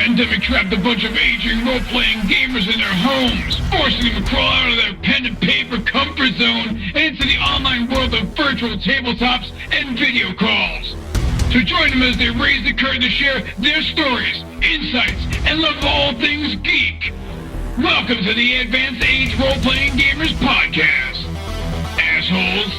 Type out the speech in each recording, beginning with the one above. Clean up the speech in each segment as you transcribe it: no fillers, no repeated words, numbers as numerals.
pandemic trapped a bunch of aging role-playing gamers in their homes, forcing them to crawl out of their pen and paper comfort zone and into the online world of virtual tabletops and video calls. So join them as they raise the curtain to share their stories, insights, and love of all things geek. Welcome to the Advanced Age Role-Playing Gamers Podcast, assholes.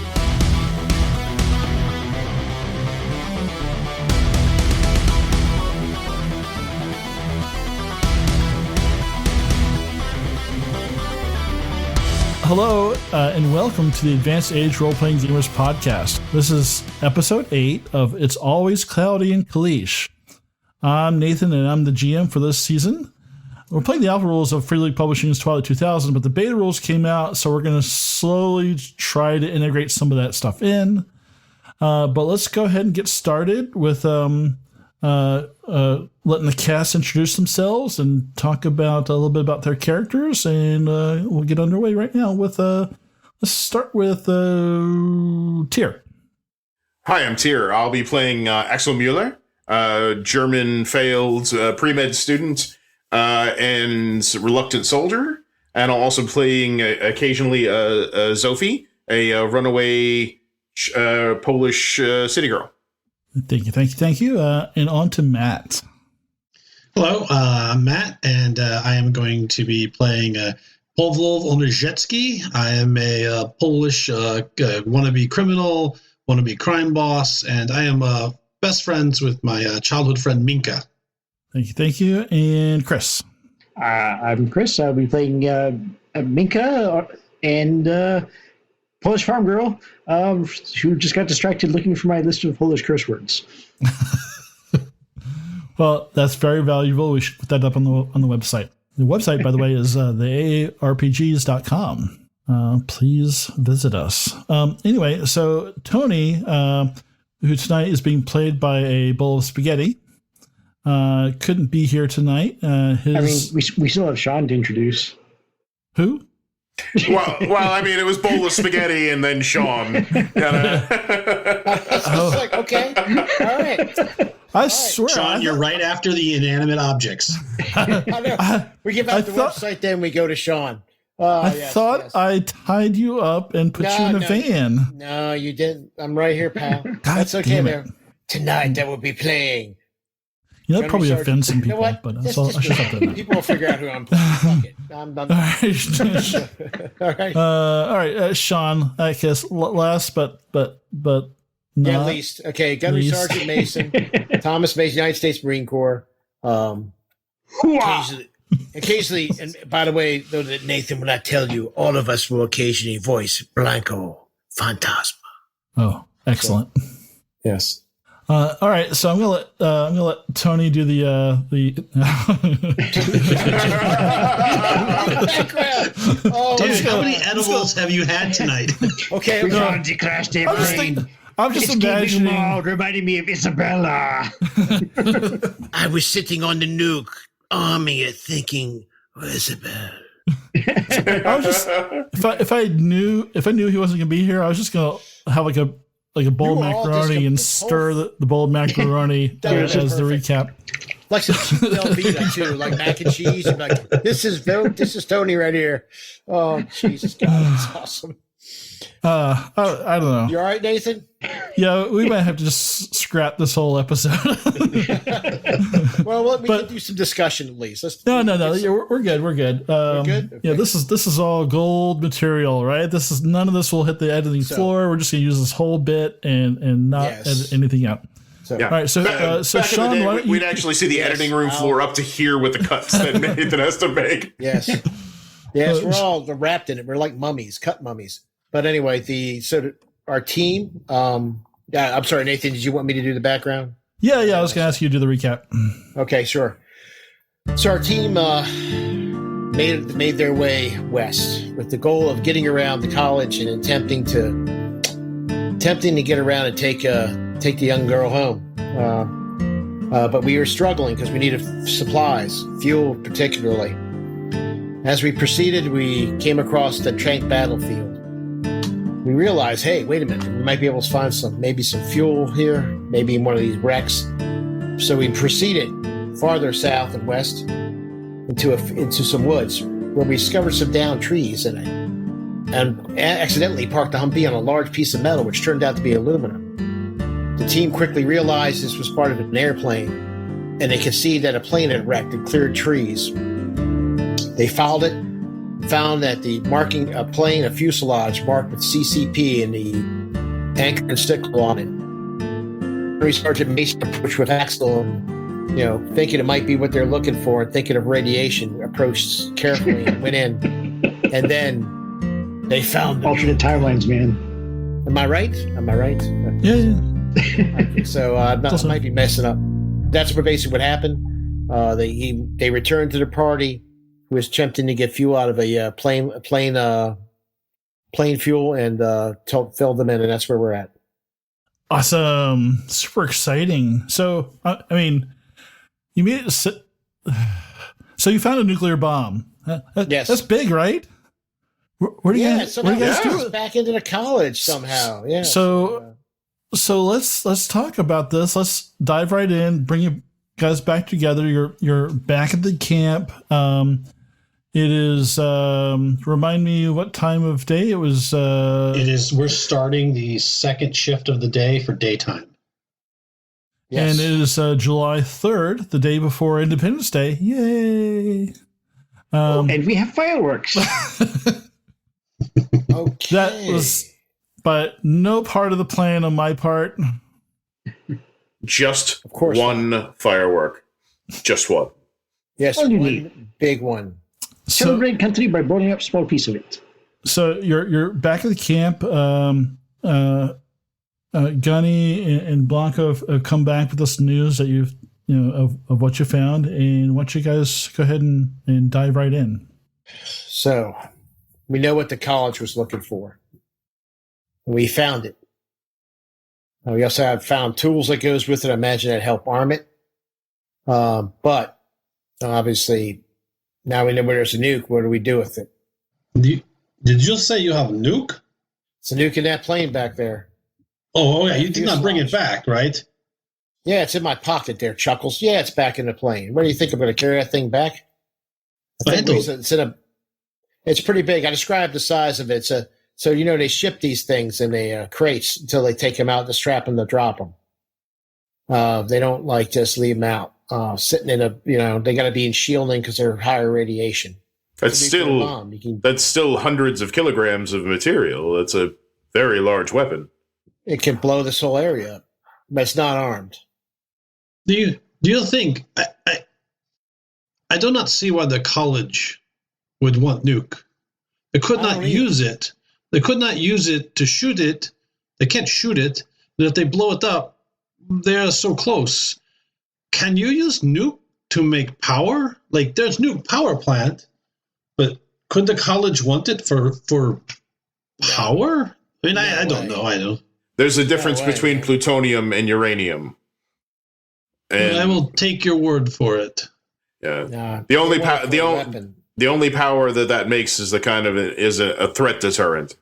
Hello, and welcome to the Advanced Age Role-Playing Gamers Podcast. This is episode 8 of It's Always Cloudy in Kalisz. I'm Nathan, and I'm the GM for this season. We're playing the alpha rules of Free League Publishing's Twilight 2000, but the beta rules came out, so we're going to slowly try to integrate some of that stuff in. But let's go ahead and get started with letting the cast introduce themselves and talk about a little bit about their characters, and we'll get underway right now with let's start with Tyr. Hi, I'm Tyr. I'll be playing Axel Mueller, German failed pre-med student and reluctant soldier, and I'll also playing occasionally Zofie, a runaway Polish city girl. Thank you. And on to Matt. Hello, I'm Matt, and I am going to be playing Pavlov Onizhetsky. I am a Polish wannabe criminal, wannabe crime boss, and I am best friends with my childhood friend Minka. Thank you. And Chris. I'm Chris. I'll be playing Minka and Polish farm girl who just got distracted looking for my list of Polish curse words. Well, that's very valuable. We should put that up on the website. The website, by the way, is thearpgs.com. Please visit us. Anyway, so Tony, who tonight is being played by a bowl of spaghetti, couldn't be here tonight. We still have Sean to introduce. Who? Well, I mean, it was bowl of spaghetti and then Sean. Like, okay, all right. I swear, Sean, you're right after the inanimate objects. I know. We give out the website, then we go to Sean. I thought I tied you up and put you in a van. No, you didn't. I'm right here, pal. That's okay there. Tonight, I will be playing. You know, that probably offends some people, but I should stop that. People will figure out who I'm playing. Fuck it. I'm done. All right. All right, Sean. I guess last, but not least. Okay, Gunnery Sergeant Mason, Thomas Mason, United States Marine Corps. Occasionally, and by the way, though, that Nathan will not tell you, all of us will occasionally voice Blanco Fantasma. Oh, excellent. So, yes. All right, so I'm gonna let Tony do the. How many edibles have you had tonight? Okay, I'm just imagining. Reminding me of Isabella. I was sitting on the nuke, arming it, thinking, Isabel. I was just if I knew he wasn't gonna be here, I was just gonna have like a bowl of macaroni and stir the bowl of macaroni as the recap. Like some Velveeta too, like mac and cheese. You're like, this is Tony right here. Oh, Jesus God, that's awesome. I don't know. You all right, Nathan? Yeah, we might have to just scrap this whole episode. Well, we can do some discussion at least. No. Yeah, we're good. We're good. We're good? Okay. Yeah, this is all gold material, right? None of this will hit the editing floor. We're just gonna use this whole bit and not edit anything out. So, yeah. All right. So back Sean, in the day, we'd actually see the editing room floor up to here with the cuts that Nathan has to make. Yes. Yes, we're all wrapped in it. We're like mummies, cut mummies. But anyway, our team. I'm sorry, Nathan. Did you want me to do the background? Yeah. I was going to ask you to do the recap. Okay, sure. So our team made their way west with the goal of getting around the college and attempting to get around and take the young girl home. But we were struggling because we needed supplies, fuel particularly. As we proceeded, we came across the Trank battlefield. We realized, hey, wait a minute, we might be able to find some fuel here, maybe in one of these wrecks. So we proceeded farther south and west into some woods where we discovered some downed trees in it, and accidentally parked the Humvee on a large piece of metal, which turned out to be aluminum. The team quickly realized this was part of an airplane, and they could see that a plane had wrecked and cleared trees. They followed it, found that the marking a plane, a fuselage marked with CCP and the anchor and sticker on it. Sergeant Mason approached with Axel, thinking it might be what they're looking for, and thinking of radiation, approached carefully and went in. And then they found alternate timelines, man. Am I right? Yeah. So I might be messing up. That's basically what happened. They returned to the party, who was attempting to get fuel out of a plane fuel, and filled them in, and that's where we're at. Awesome. Super exciting. So, you made it. So you found a nuclear bomb. Yes. That's big, right? Where do you guys do it? Back into the college somehow. Yeah. So let's talk about this. Let's dive right in. Bring you guys back together. You're back at the camp. It is. Remind me what time of day it was. It is. We're starting the second shift of the day for daytime. Yes. And it is July 3rd, the day before Independence Day. Yay! And we have fireworks. Okay. That was, but no part of the plan on my part. Just one firework. Just one. Yes, one big one. Celebrate country by blowing up a small piece of it. So you're back at the camp. Gunny and Blanca have come back with this news that you've of what you found, and why don't you guys go ahead and dive right in. So we know what the college was looking for. We found it. We also have found tools that goes with it. I imagine that help arm it. But obviously now we know where there's a nuke. What do we do with it? Did you just say you have a nuke? It's a nuke in that plane back there. Oh yeah, you did not bring it back, right? Yeah, it's in my pocket there, Chuckles. Yeah, it's back in the plane. What do you think I'm going to carry that thing back? It's pretty big. I described the size of it. So they ship these things in crates until they take them out to strap them to drop them. They don't just leave them out sitting in they got to be in shielding because they're higher radiation. That's still hundreds of kilograms of material. That's a very large weapon. It can blow this whole area up, but it's not armed. Do you think I do not see why the college would want nuke. They could not use it. They could not use it to shoot it. They can't shoot it. And if they blow it up, they're so close. Can you use nuke to make power? Like there's nuke power plant, but could the college want it for power? I mean, I don't know. I don't. There's a difference between plutonium and uranium. And I will take your word for it. Yeah. The only power that makes is a threat deterrent,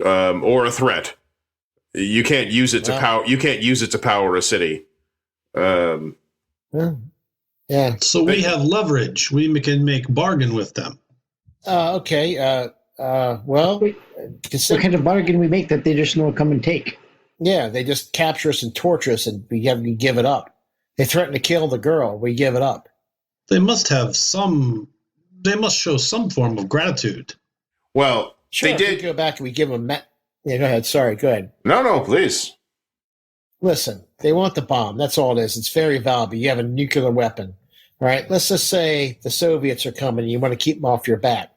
or a threat. You can't use it to power. You can't use it to power a city. Yeah. So we have leverage. We can make bargain with them. Okay. Well, what kind of bargain we make that they just know come and take? Yeah, they just capture us and torture us, and we give it up. They threaten to kill the girl. We give it up. They must have some. They must show some form of gratitude. Well, sure, they did we go back and we give them. Yeah, go ahead. Sorry, go ahead. No, please. Listen, they want the bomb. That's all it is. It's very valuable. You have a nuclear weapon. All right. Let's just say the Soviets are coming. And you want to keep them off your back.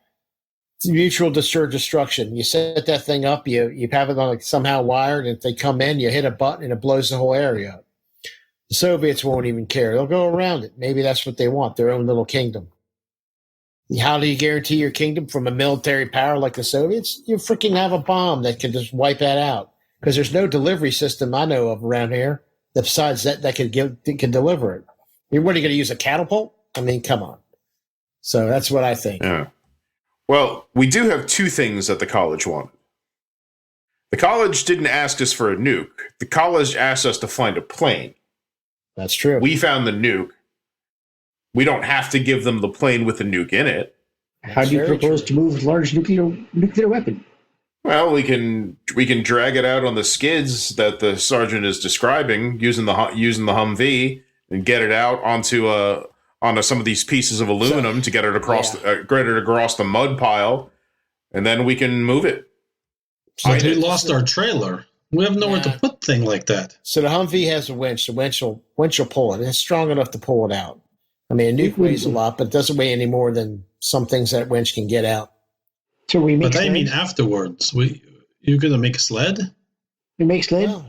It's mutual destruction. You set that thing up. You have it on somehow wired. And if they come in, you hit a button and it blows the whole area up. The Soviets won't even care. They'll go around it. Maybe that's what they want, their own little kingdom. How do you guarantee your kingdom from a military power like the Soviets? You freaking have a bomb that can just wipe that out. Because there's no delivery system I know of around here that besides that can deliver it. What are you going to use, a catapult? I mean, come on. So that's what I think. Yeah. Well, we do have two things that the college wanted. The college didn't ask us for a nuke. The college asked us to find a plane. That's true. We found the nuke, we don't have to give them the plane with the nuke in it. How do you propose to move large nuclear weapon? Well, we can drag it out on the skids that the sergeant is describing using the Humvee and get it out onto some of these pieces of aluminum to get it across the mud pile, and then we can move it. But we lost our trailer. We have nowhere to put thing like that. So the Humvee has a winch. The winch will pull it. It's strong enough to pull it out. I mean, a nuke weighs a lot, but it doesn't weigh any more than some things that winch can get out. So we make. But I mean, afterwards, you're gonna make a sled. We make sled. Well,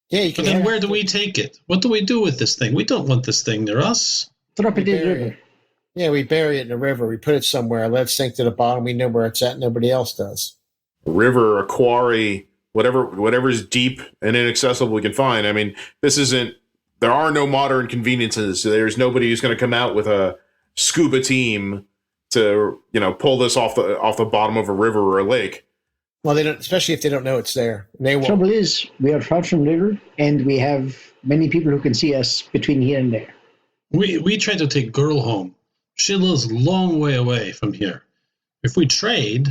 yeah, you can. But then where do we take it? What do we do with this thing? We don't want this thing near us. Drop it in the river. Yeah, we bury it in the river. We put it somewhere. Let it sink to the bottom. We know where it's at. Nobody else does. A river, a quarry, whatever's deep and inaccessible we can find. I mean, there are no modern conveniences. There's nobody who's going to come out with a scuba team to, pull this off the bottom of a river or a lake. Well, they don't, especially if they don't know it's there. They won't. Trouble is, we are far from river, and we have many people who can see us between here and there. We tried to take girl home. She lives a long way away from here. If we trade,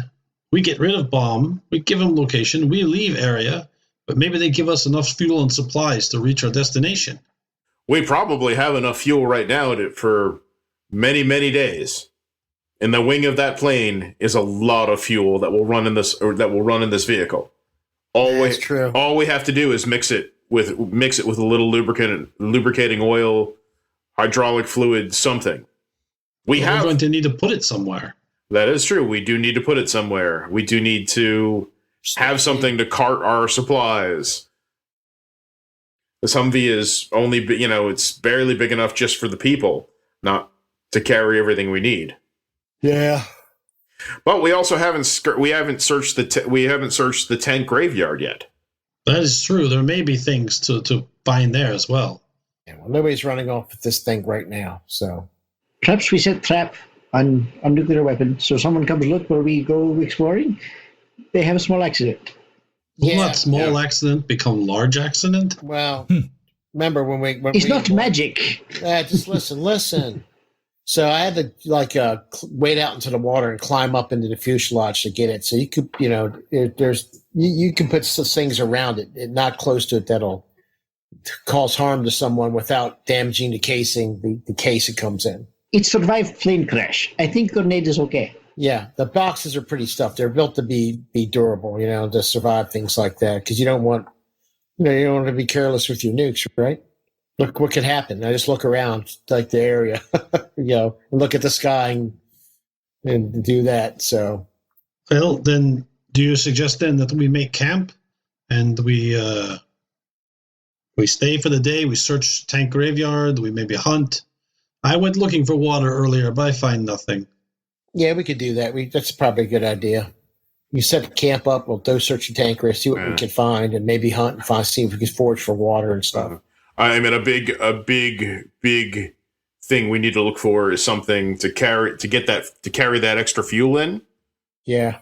we get rid of bomb, we give them location, we leave area, but maybe they give us enough fuel and supplies to reach our destination. We probably have enough fuel right now for many, many days. In the wing of that plane is a lot of fuel that will run in this vehicle. That's true. All we have to do is mix it with a little lubricating oil, hydraulic fluid, something. We're going to need to put it somewhere. That is true. We do need to put it somewhere. We do need to have something to cart our supplies. This Humvee is only, it's barely big enough just for the people, not to carry everything we need. Yeah. But we also haven't searched the tank graveyard yet. That is true. There may be things to find there as well. Yeah, well, nobody's running off with this thing right now, so. Perhaps we set trap on nuclear weapon, so someone comes look where we go exploring. They have a small accident. Will that small accident become large accident? Well, remember when it's not magic. Just listen. So I had to wade out into the water and climb up into the fuselage to get it. So you could, you can put some things around it, not close to it, that'll cause harm to someone without damaging the casing, the case it comes in. It survived plane crash. I think grenade is okay. Yeah, the boxes are pretty stuffed. They're built to be durable, to survive things like that. Because you don't want to be careless with your nukes, right? Look what could happen. I just look around, like the area, and look at the sky and do that. So, well, then, do you suggest then that we make camp and we stay for the day? We search tank graveyard. We maybe hunt. I went looking for water earlier, but I find nothing. Yeah, we could do that. That's probably a good idea. You set the camp up. We'll go search the tanker, see what we can find, and maybe hunt and see if we can forage for water and stuff. I mean, a big thing we need to look for is something to carry that extra fuel in. Yeah.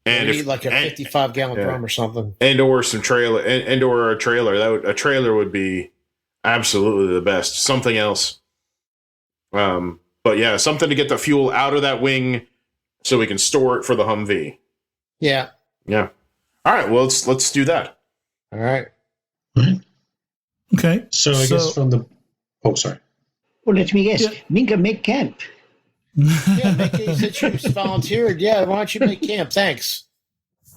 And we need like a 55-gallon drum or something. Or some trailer, or a trailer. A trailer would be absolutely the best. Something else. But yeah, something to get the fuel out of that wing so we can store it for the Humvee. Yeah. Yeah. All right. Well, let's do that. All right. Okay. So I guess from the... Oh, sorry. Well, let me guess. Yeah. Minka, make camp. Yeah, since you volunteered, why don't you make camp? Thanks.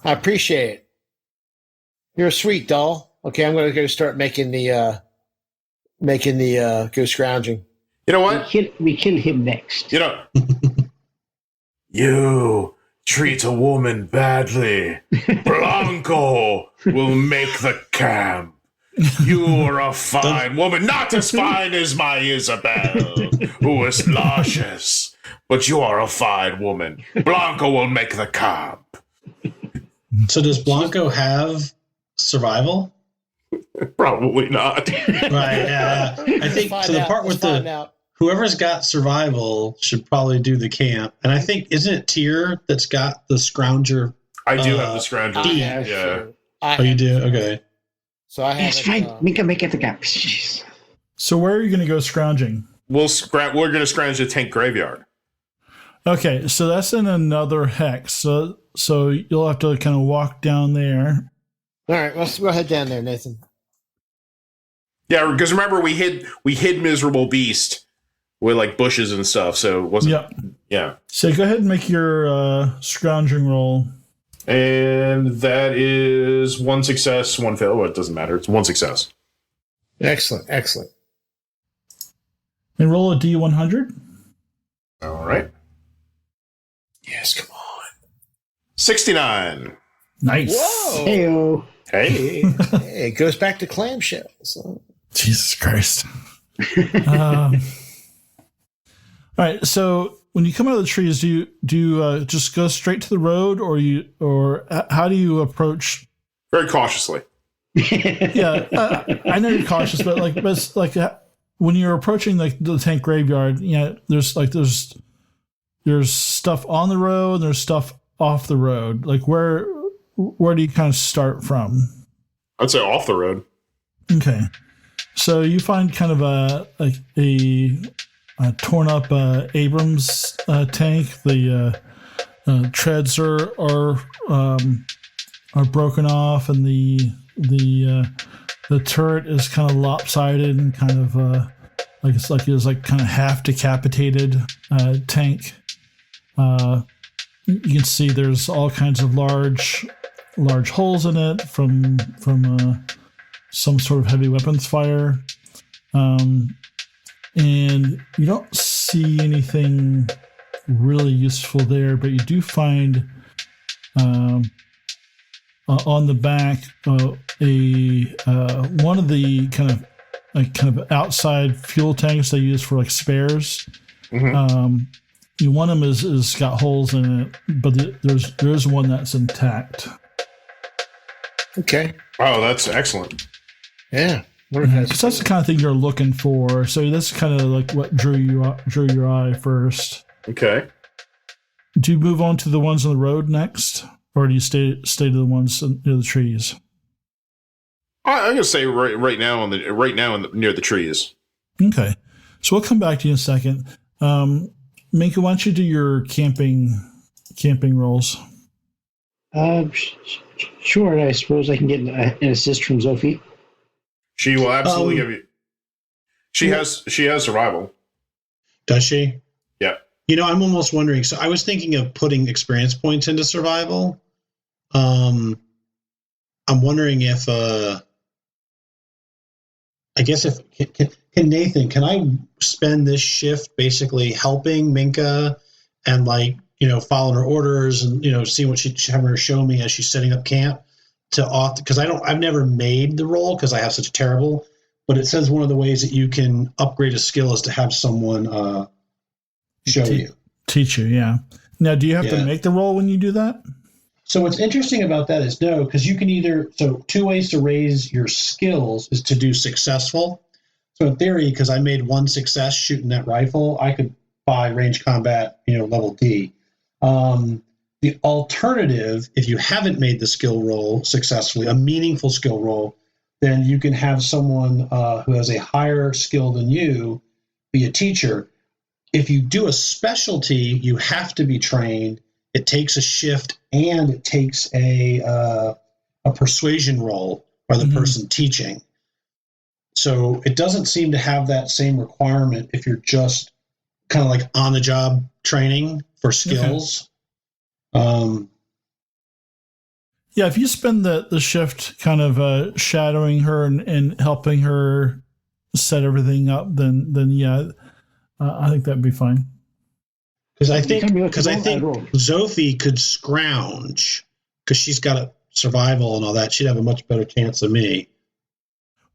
I appreciate it. You're a sweet doll. Okay, I'm going to go start making the go scrounging. You know what? We kill him next. You treat a woman badly. Blanco will make the camp. You are a fine woman, not as fine as my Isabel, who is luscious, but you are a fine woman. Blanco will make the camp. So does Blanco have survival? Probably not. Right, yeah. I think the part with whoever's got survival should probably do the camp. And I think, isn't it Tyr that's got the scrounger? I do have the scrounger. Yeah. Sure. You do? Okay. So I have fine. Minka, make it the camp. So where are you going to go scrounging? we're going to scrounge the tank graveyard. Okay, so that's in another hex. So you'll have to kind of walk down there. All right, let's go ahead down there, Nathan. Yeah, because remember we hid Misérables Beast with like bushes and stuff, so it wasn't. Yep. Yeah. So go ahead and make your scrounging roll. And that is 1 success, 1 fail. Well, it doesn't matter. It's 1 success. Excellent. And roll a D100. All right. Yes, come on. 69. Nice. Whoa. Heyo. Hey. Hey, it goes back to clamshells. Jesus Christ. All right. So when you come out of the trees, do you just go straight to the road, or how do you approach? Very cautiously. Yeah, I know you're cautious, but when you're approaching like the tank graveyard, there's stuff on the road, and there's stuff off the road. Like where do you kind of start from? I'd say off the road. Okay. So you find kind of a torn up Abrams tank. The treads are broken off, and the turret is kind of lopsided and kind of it's kind of half decapitated tank. You can see there's all kinds of large holes in it from some sort of heavy weapons fire. And you don't see anything really useful there, but you do find on the back one of the kind of outside fuel tanks they use for like spares. Mm-hmm. One of them is got holes in it, but there's one that's intact. Okay. Oh, that's excellent. Yeah. Because that's the kind of thing you're looking for. So that's kind of like what drew your eye first. Okay. Do you move on to the ones on the road next, or do you stay to the ones near the trees? I'm gonna say right now near the trees. Okay. So we'll come back to you in a second. Minka, why don't you do your camping rolls? Sure. I suppose I can get an assist from Sophie. She will absolutely give you. She has survival. Does she? Yeah. I'm almost wondering. So I was thinking of putting experience points into survival. I'm wondering if can Nathan, can I spend this shift basically helping Minka and following her orders and seeing what she's having her show me as she's setting up camp because I've never made the role because I have such a terrible, but it says one of the ways that you can upgrade a skill is to have someone show you. Teach you, yeah. Now, do you have to make the roll when you do that? So what's interesting about that is no, because you can two ways to raise your skills is to do successful. So in theory, because I made 1 success shooting that rifle, I could buy range combat, level D. The alternative, if you haven't made the skill roll successfully, a meaningful skill roll, then you can have someone who has a higher skill than you be a teacher. If you do a specialty, you have to be trained. It takes a shift and it takes a persuasion roll by the person teaching. So it doesn't seem to have that same requirement if you're just kind of like on the job training for skills. Okay. Yeah, if you spend the shift kind of shadowing her and helping her set everything up, then yeah, I think that'd be fine. Because I think Sophie could scrounge because she's got a survival and all that. She'd have a much better chance than me.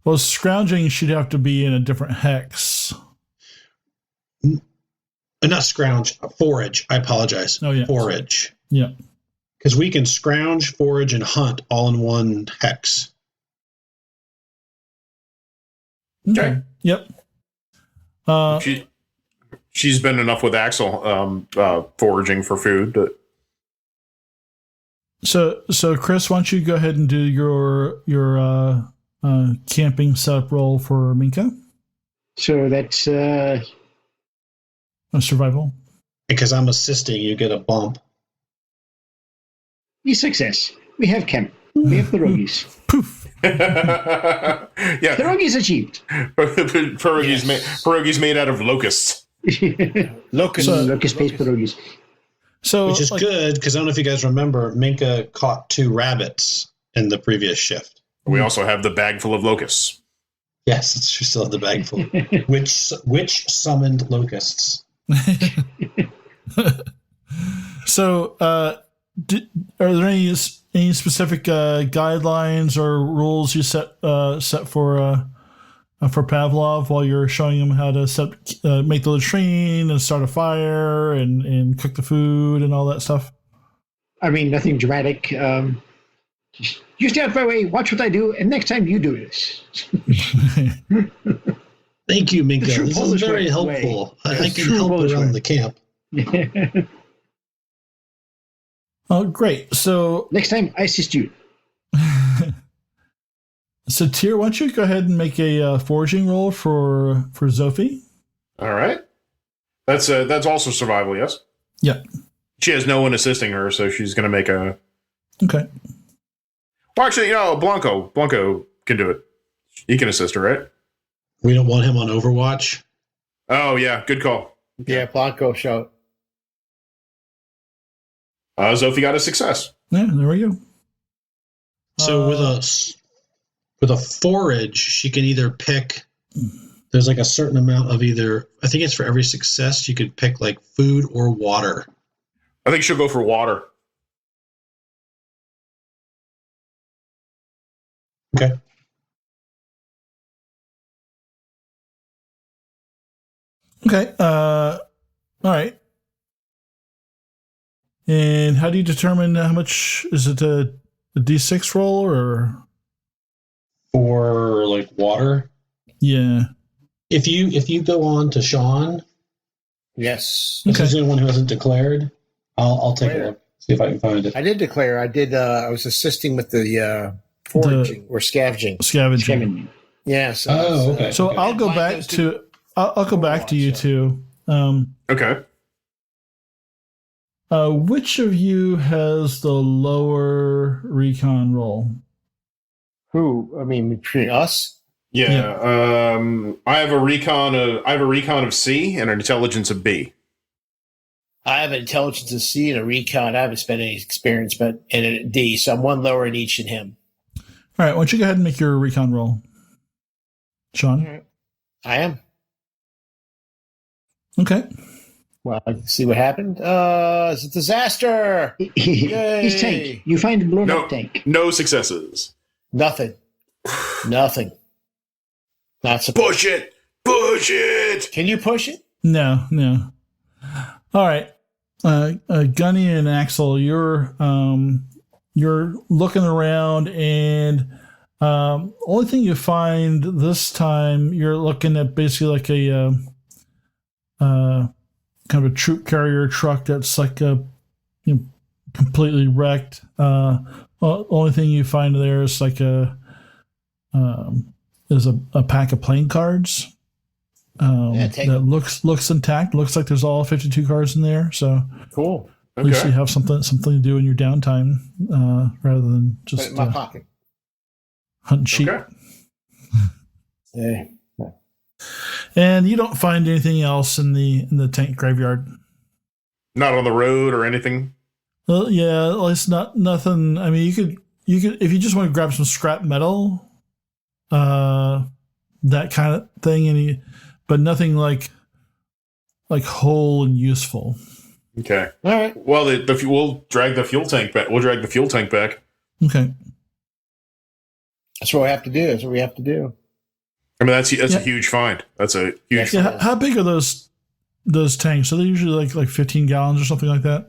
Well, scrounging should have to be in a different hex. Not scrounge, forage. I apologize. Oh yeah, forage. Yeah, because we can scrounge, forage, and hunt all in one hex. Okay. Yep. She's been enough with Axel foraging for food. So Chris, why don't you go ahead and do your camping setup roll for Minka? So that's Survival. Because I'm assisting, you get a bump. Success. We have camp. We have pierogies. Poof. Yeah. Pierogies achieved. Pierogies made out of locusts. Locust-based pierogies. So, Which is good, because I don't know if you guys remember, Minka caught 2 rabbits in the previous shift. We also have the bag full of locusts. Yes, it's true. Still have the bag full. Which summoned locusts? So, are there any specific guidelines or rules you set for Pavlov while you're showing him how to make the latrine and start a fire and cook the food and all that stuff? I mean, nothing dramatic. Just, you stay out of my way, watch what I do, and next time you do this. Thank you, Minka. True This is Polish very way. helpful. I can True help Polish around way. the camp. Oh, great. So, Next time, I assist you. so Tyr, why don't you go ahead and make a foraging roll for Zophie? All right. That's also survival, yes? Yeah. She has no one assisting her, so she's going to make a... Okay. Well, actually, Blanco can do it. He can assist her, right? We don't want him on Overwatch. Oh, yeah. Good call. Yeah, Blanco show. Zophie got a success. Yeah, there we go. So with a forage, she can either pick. There's like a certain amount of either. I think it's for every success you could pick like food or water. I think she'll go for water. Okay. Okay. All right. And how do you determine how much? Is it a D6 roll or? For like water. Yeah. If you go on to Sean, Yes. this Okay. is the only one who hasn't declared. I'll take a Where? look, see if I can find it. I did declare. I was assisting with the foraging or scavenging. Scavenging. Yes. Oh, okay. So I'll go back to. I'll go back to you two. Okay. Which of you has the lower recon roll? Who? I mean, between us. Yeah. I have a recon of C and an intelligence of B. I have an intelligence of C and a recon. I haven't spent any experience, but and a D, so I'm one lower in each than him. All right. Why don't you go ahead and make your recon roll, Sean? I am. Okay. Well, let's see what happened. It's a disaster. His tank. You find a blown up No, tank. no successes. Nothing. Not supposed. Push it. Push it. Can you push it? No. All right. Gunny and Axel, you're looking around, and only thing you find this time, you're looking at basically like a kind of a troop carrier truck that's like completely wrecked. Only thing you find there is like a pack of playing cards. That looks intact. Looks like there's all 52 cards in there. So Cool. at least Okay. you have something to do in your downtime, rather than Put it just in my pocket. hunting sheep. Okay. Yeah. And you don't find anything else in the tank graveyard. Not on the road or anything. Well, yeah, it's nothing. I mean, you could if you just want to grab some scrap metal, that kind of thing, but nothing like whole and useful. Okay. All right. Well, we'll drag the fuel tank back. We'll drag the fuel tank back. Okay. That's what we have to do. I mean, that's a Yeah. huge find. That's a huge. Yeah. How big are those tanks? Are they usually like 15 gallons or something like that?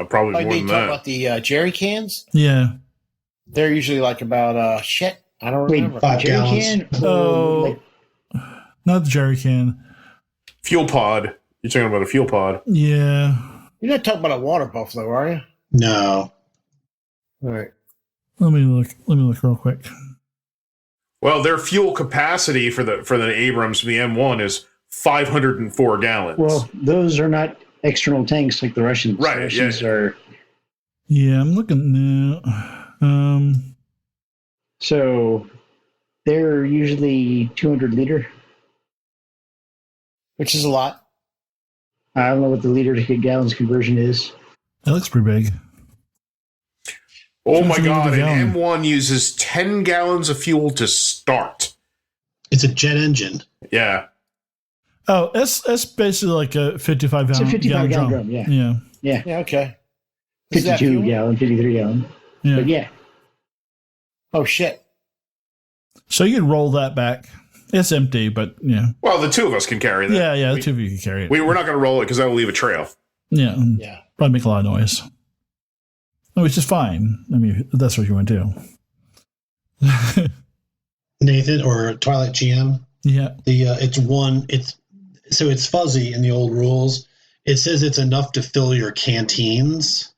Probably Like more they than talk that. about the jerry cans. Yeah. They're usually like about shit. I don't Wait, remember. 5 jerry gallons. can? Oh, not the jerry can. Fuel pod. You're talking about a fuel pod. Yeah. You're not talking about a water buffalo, are you? No. All right. Let me look real quick. Well, their fuel capacity for the Abrams, the M1, is 504 gallons. Well, those are not external tanks like the Russians. Right, The Russians yeah. are. Yeah, I'm looking now. So they're usually 200 liter. which is a lot. I don't know what the liter to gallons conversion is. That looks pretty big. Oh my Sounds god, like a an gallon. M1 uses 10 gallons of fuel to start. It's a jet engine. Yeah. Oh, that's basically like a 55 It's a 55 gallon drum. drum, yeah. Yeah. Yeah, Yeah, okay. Is that 52 fuel? gallon, 53 gallon. Yeah. But yeah, Oh, shit. So you can roll that back. It's empty, but yeah. Well, the two of us can carry that. Yeah, the two of you can carry it. We're not going to roll it because that will leave a trail. Yeah. Yeah. Probably make a lot of noise. Which is fine. I mean, if that's what you want to do. Nathan or Twilight GM. Yeah. It's fuzzy in the old rules. It says it's enough to fill your canteens.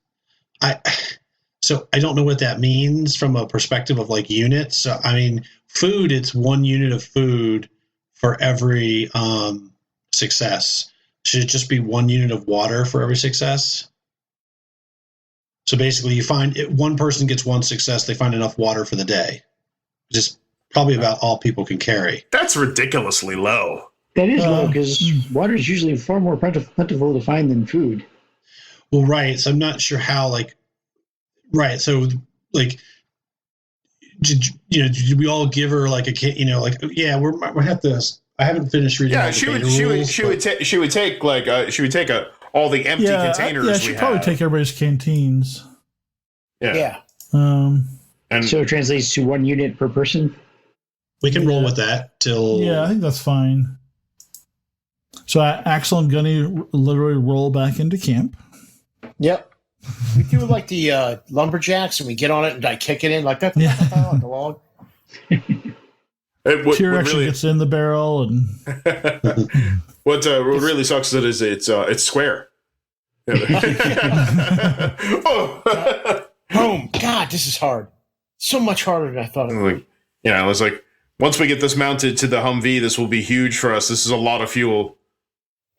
So I don't know what that means from a perspective of like units. So I mean, food, it's 1 unit of food for every success. Should it just be 1 unit of water for every success? So basically, you find one person gets 1 success, they find enough water for the day. Just probably about all people can carry. That's ridiculously low. that is low because water is usually far more plentiful to find than food. Well, right. So I'm not sure how, right. So, did we all give her like yeah, we have to. I haven't finished reading. Yeah, all the beta rules, she would take all the empty containers Yeah, we she'd have. probably take everybody's canteens. Yeah. And So it translates to 1 unit per person. We can roll with that till. Yeah, I think that's fine. So Axel and Gunny literally roll back into camp. Yep. We do like the lumberjacks, and we get on it and I kick it in like that. Yeah. Like a log. Tyr actually gets in the barrel, and what really sucks is it's square. Oh. Boom. God, this is hard. So much harder than I thought it would. It's like once we get this mounted to the Humvee, this will be huge for us. This is a lot of fuel.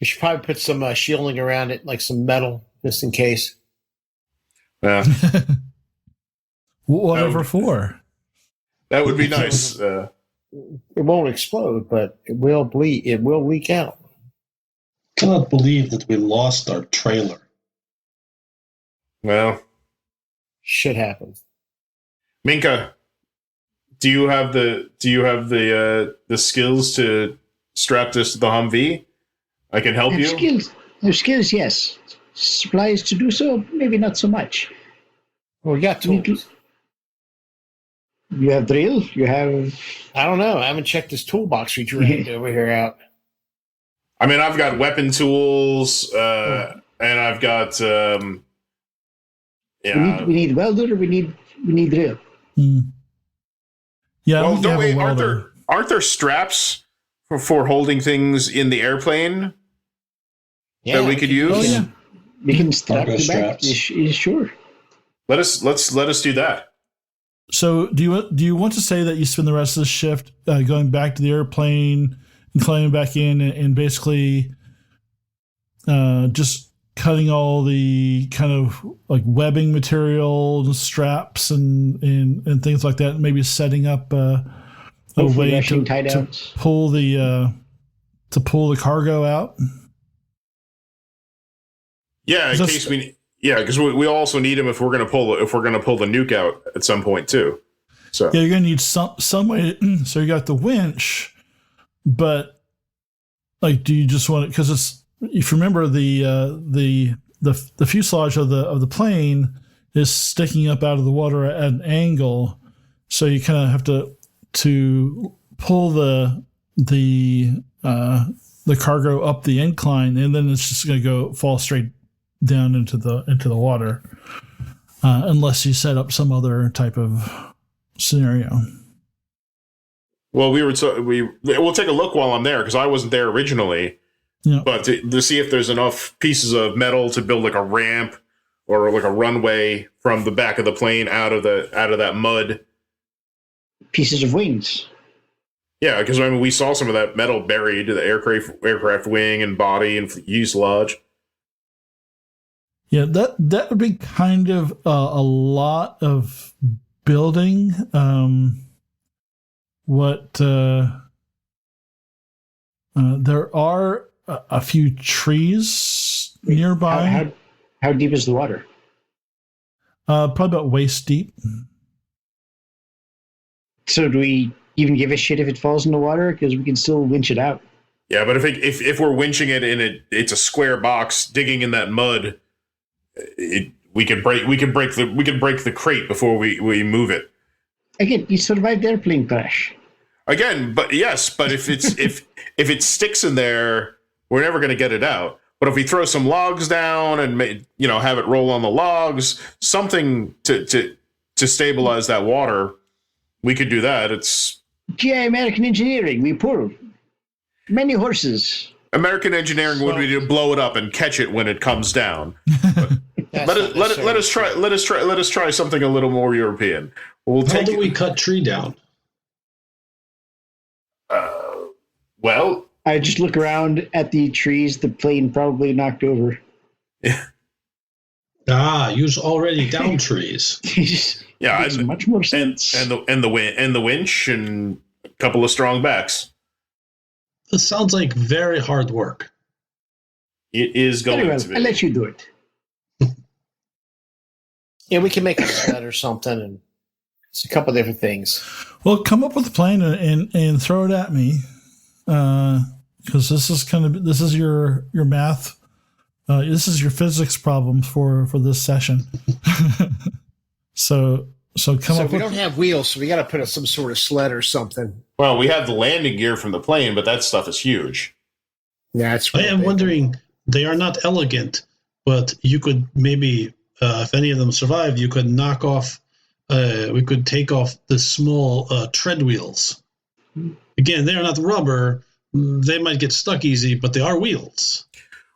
We should probably put some shielding around it, like some metal, just in case. Yeah, whatever for. that would be nice. It won't explode, but it will bleed. It will leak out. I cannot believe that we lost our trailer. Well, Shit happens. Minka, do you have the skills to strap this to the Humvee? I can help you. Skills, yes. Supplies to do so, maybe not so much. Well, we got tools. You have drill. You have. I don't know. I haven't checked this toolbox we dragged over here out. I mean, I've got weapon tools, and I've got. We need welder. We need drill. Yeah. Well, I don't wait. have a welder. Aren't there straps for holding things in the airplane that we could use? Oh, yeah. We can strap Cargo the back. straps. Sure. Let us do that. So do you want to say that you spend the rest of the shift going back to the airplane and climbing back in and basically just cutting all the kind of like webbing material and straps and things like that, and maybe setting up a way to pull the cargo out? Yeah, in case we. Yeah, because we also need them if we're gonna pull the nuke out at some point too. So yeah, you're gonna need some way. So you got the winch, but like, do you just want it? Because it's, if you remember, the fuselage of the plane is sticking up out of the water at an angle, so you kind of have to pull the cargo up the incline, and then it's just gonna fall straight down into the water, unless you set up some other type of scenario. well, we'll take a look while I'm there because I wasn't there originally. Yeah. But to see if there's enough pieces of metal to build like a ramp or like a runway from the back of the plane out of that mud. Pieces of wings. Yeah, because I mean, we saw some of that metal buried to the aircraft wing and body and fuselage. Yeah, that would be kind of a lot of building. There are a few trees nearby. How deep is the water? Probably about waist deep. So do we even give a shit if it falls in the water? Because we can still winch it out. Yeah, but if we're winching it in it's a square box digging in that mud, we could break the crate before we move it. Again, you survived the airplane crash. Again, but if it sticks in there, we're never going to get it out. But if we throw some logs down and have it roll on the logs, something to stabilize that water, we could do that. It's GI American engineering. We pull many horses. American engineering would be to blow it up and catch it when it comes down. Let us try something a little more European. How do we cut tree down? Well, I just look around at the trees the plane probably knocked over. Yeah. Use already down trees. Yeah, makes much more sense. And the winch and a couple of strong backs. This sounds like very hard work. It is going Very well. to be. I'll let you do it. Yeah, we can make a sled or something, and it's a couple different things. Well, come up with a plan and throw it at me, because this is your math. This is your physics problem for this session. So we don't have wheels, so we got to put some sort of sled or something. Well, we have the landing gear from the plane, but that stuff is huge. Yeah, it's. I am wondering. They are not elegant, but you could maybe, if any of them survive, you could knock off. We could take off the small tread wheels. Again, they are not rubber. They might get stuck easy, but they are wheels.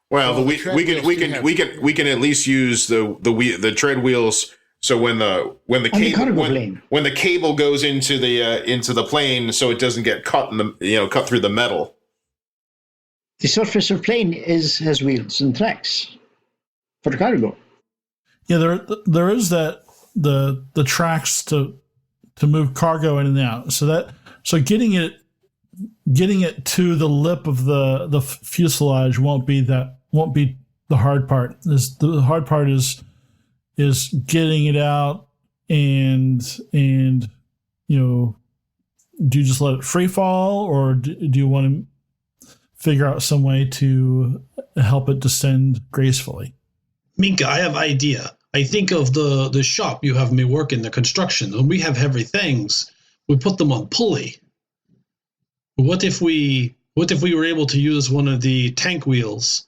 Well, we can at least use the tread wheels. So when the cable goes into the plane, so it doesn't get cut cut through the metal. The surface of plane has wheels and tracks for the cargo. Yeah, there is that the tracks to move cargo in and out. So getting it to the lip of the fuselage won't be the hard part. The hard part is getting it out and do you just let it free fall, or do you want to figure out some way to help it descend gracefully? Minka, I have idea. I think of the shop you have me work in, the construction. When we have heavy things, we put them on pulley. What if we were able to use one of the tank wheels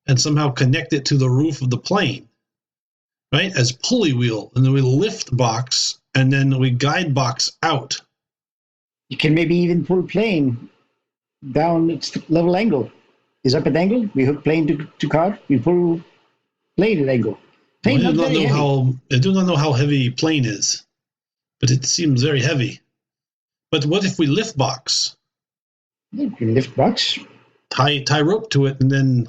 and somehow connect it to the roof of the plane, right? As pulley wheel, and then we lift box, and then we guide box out. You can maybe even pull plane down its level angle. Is up at angle. We hook plane to car. We pull plane at angle. Plane I do not know how heavy plane is, but it seems very heavy. But what if we lift box? You can lift box. Tie rope to it, and then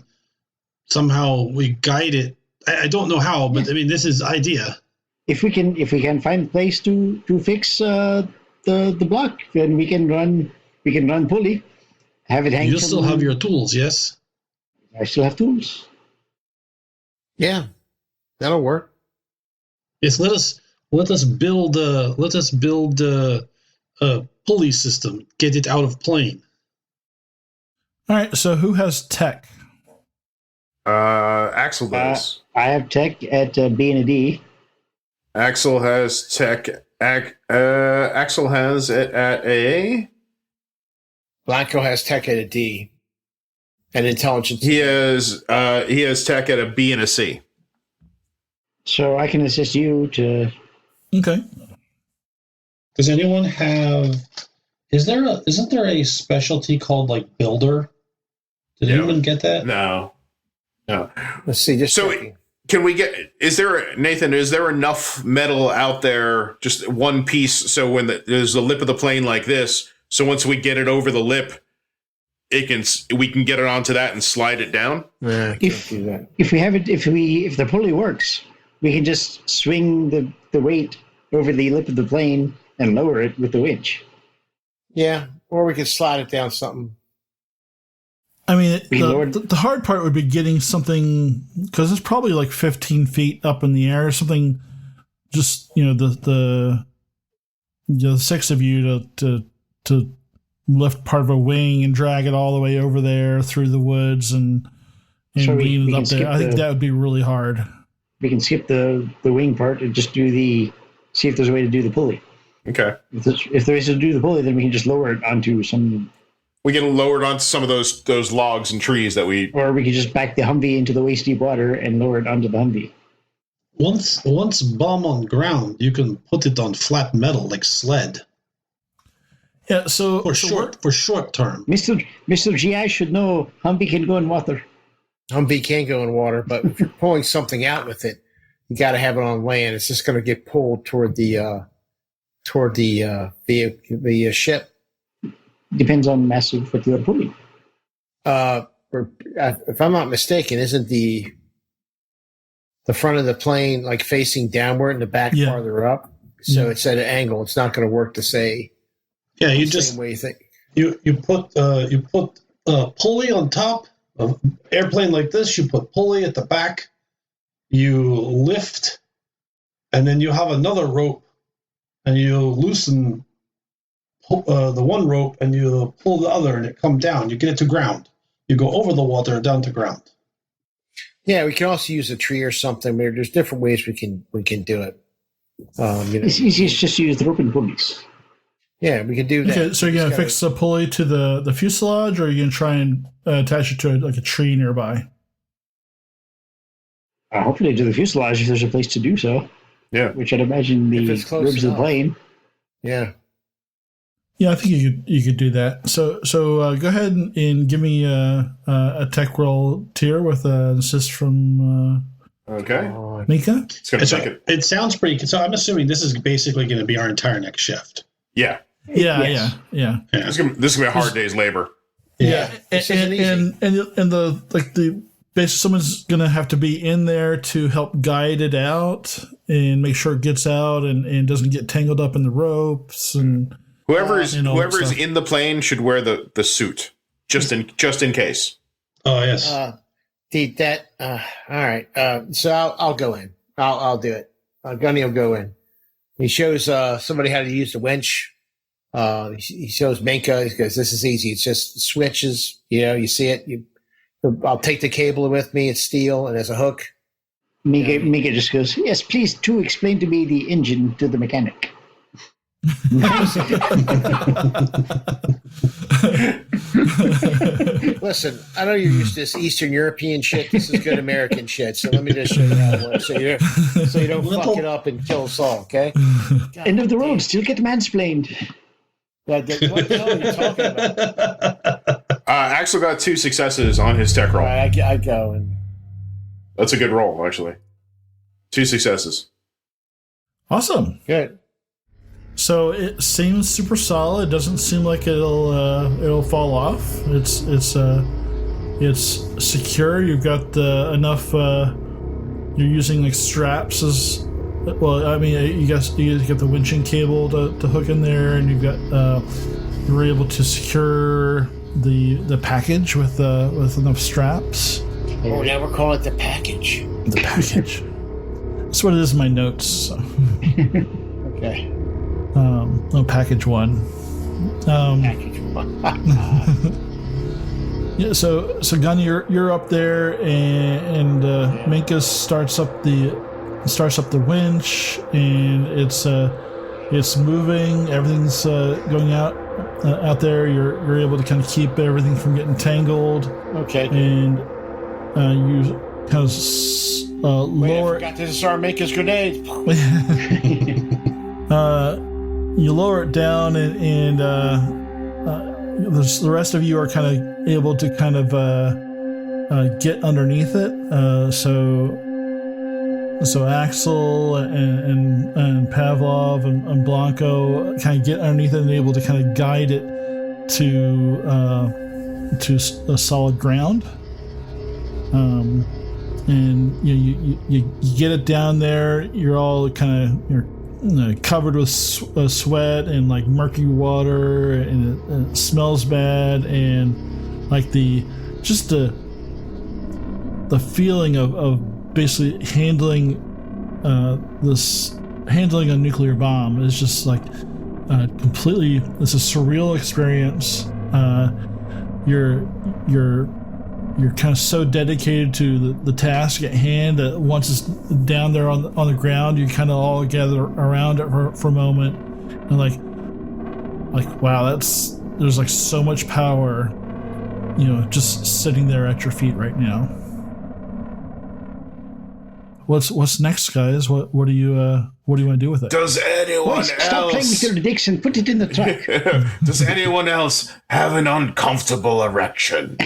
somehow we guide it. I don't know how, but I mean, this is idea. If we can find a place to fix the block, then we can run pulley. Have it hang. You still have your tools, yes? I still have tools. Yeah, that'll work. Yes, let us build a pulley system. Get it out of plane. All right. So who has tech? Axel does. I have tech at B and a D. Axel has tech. Axel has it at A. Blanco has tech at a D, and intelligence. He has tech at a B and a C. So I can assist you to. Okay. Does anyone have? Isn't there a specialty called like builder? Did anyone get that? No. Let's see. Can we get? Is there enough metal out there? Just one piece. So when there's the lip of the plane like this, So once we get it over the lip, we can get it onto that and slide it down. Yeah, I can't do that. If the pulley works, we can just swing the weight over the lip of the plane and lower it with the winch. Yeah, or we could slide it down something. I mean, the hard part would be getting something, because it's probably like 15 feet up in the air or something. Just, the six of you to lift part of a wing and drag it all the way over there through the woods and lean it up there. I think that would be really hard. We can skip the wing part and just see if there's a way to do the pulley. Okay. If there is to do the pulley, then we can just lower it onto some. We can lower it onto some of those logs and trees that we. Or we can just back the Humvee into the waist deep water and lower it onto the Humvee. Once bomb on ground, you can put it on flat metal like sled. Yeah. So for short term, Mr. GI should know Humvee can go in water. Humvee can go in water, but if you're pulling something out with it, you got to have it on land. It's just going to get pulled toward the ship. Depends on mass of what you're pulling. If I'm not mistaken, isn't the front of the plane like facing downward and the back farther up? So it's at an angle. It's not going to work to say. Yeah, you the just same way you think. You put pulley on top of airplane like this. You put pulley at the back. You lift, and then you have another rope, and you loosen the one rope, and you pull the other, and it comes down. You get it to ground. You go over the water and down to ground. Yeah, we can also use a tree or something. There's different ways we can do it. It's easiest just to use the rope and pulleys. Yeah, we can do that. Okay, so you're going to fix the pulley to the fuselage, or are you going to try and attach it to a tree nearby? Hopefully to the fuselage if there's a place to do so. Yeah. Which I'd imagine the ribs of the plane. Yeah. Yeah, I think you could do that. So go ahead and give me a tech roll tier with an assist from Minka. It sounds pretty. So I'm assuming this is basically going to be our entire next shift. Yeah. Yeah. This is gonna be a hard day's labor. Yeah, and the someone's gonna have to be in there to help guide it out and make sure it gets out and doesn't get tangled up in the ropes and. Whoever's in the plane should wear the suit just in case. Oh yes. All right. So I'll go in. I'll do it. Gunny will go in. He shows somebody how to use the winch. He shows Minka. He goes, "This is easy. It's just switches. You see it. I'll take the cable with me. It's steel and there's a hook." Minka just goes, "Yes, please to explain to me the engine to the mechanic." Listen, I know you're used to this Eastern European shit. This is good American shit. So let me just show you how it works, so you don't fuck it up and kill us all. Okay. End of the road. Still get mansplained. What the hell are you talking about? Axel got 2 successes on his tech roll. All right, I go and. That's a good roll, actually. 2 successes. Awesome. Good. So it seems super solid. It doesn't seem like it'll fall off. It's secure. You've got enough. You're using like straps as well. I mean, you got the winching cable to hook in there, and you've got you were able to secure the package with enough straps. Oh, now we're calling it the package. The package. That's what it is in my notes. So. Okay. Package 1. Package 1. Yeah. So Gunny, you're up there, and Minka starts up the winch, and it's moving. Everything's going out there. You're able to kind of keep everything from getting tangled. Okay. And you kind of lower. I forgot to disarm Minka's grenade. You lower it down, and the rest of you are kind of able to kind of get underneath it. So Axel and Pavlov and Blanco kind of get underneath it and able to kind of guide it to a solid ground. And you get it down there. You're all kind of covered with sweat and like murky water, and it smells bad, and like the feeling of basically handling handling a nuclear bomb is just like completely. It's a surreal experience. You're kind of so dedicated to the task at hand that once it's down there on the ground, you kind of all gather around it for a moment, and like wow, there's like so much power, just sitting there at your feet right now. What's next, guys? What do you want to do with it? Does anyone else stop playing with your dicks and put it in the truck? Does anyone else have an uncomfortable erection?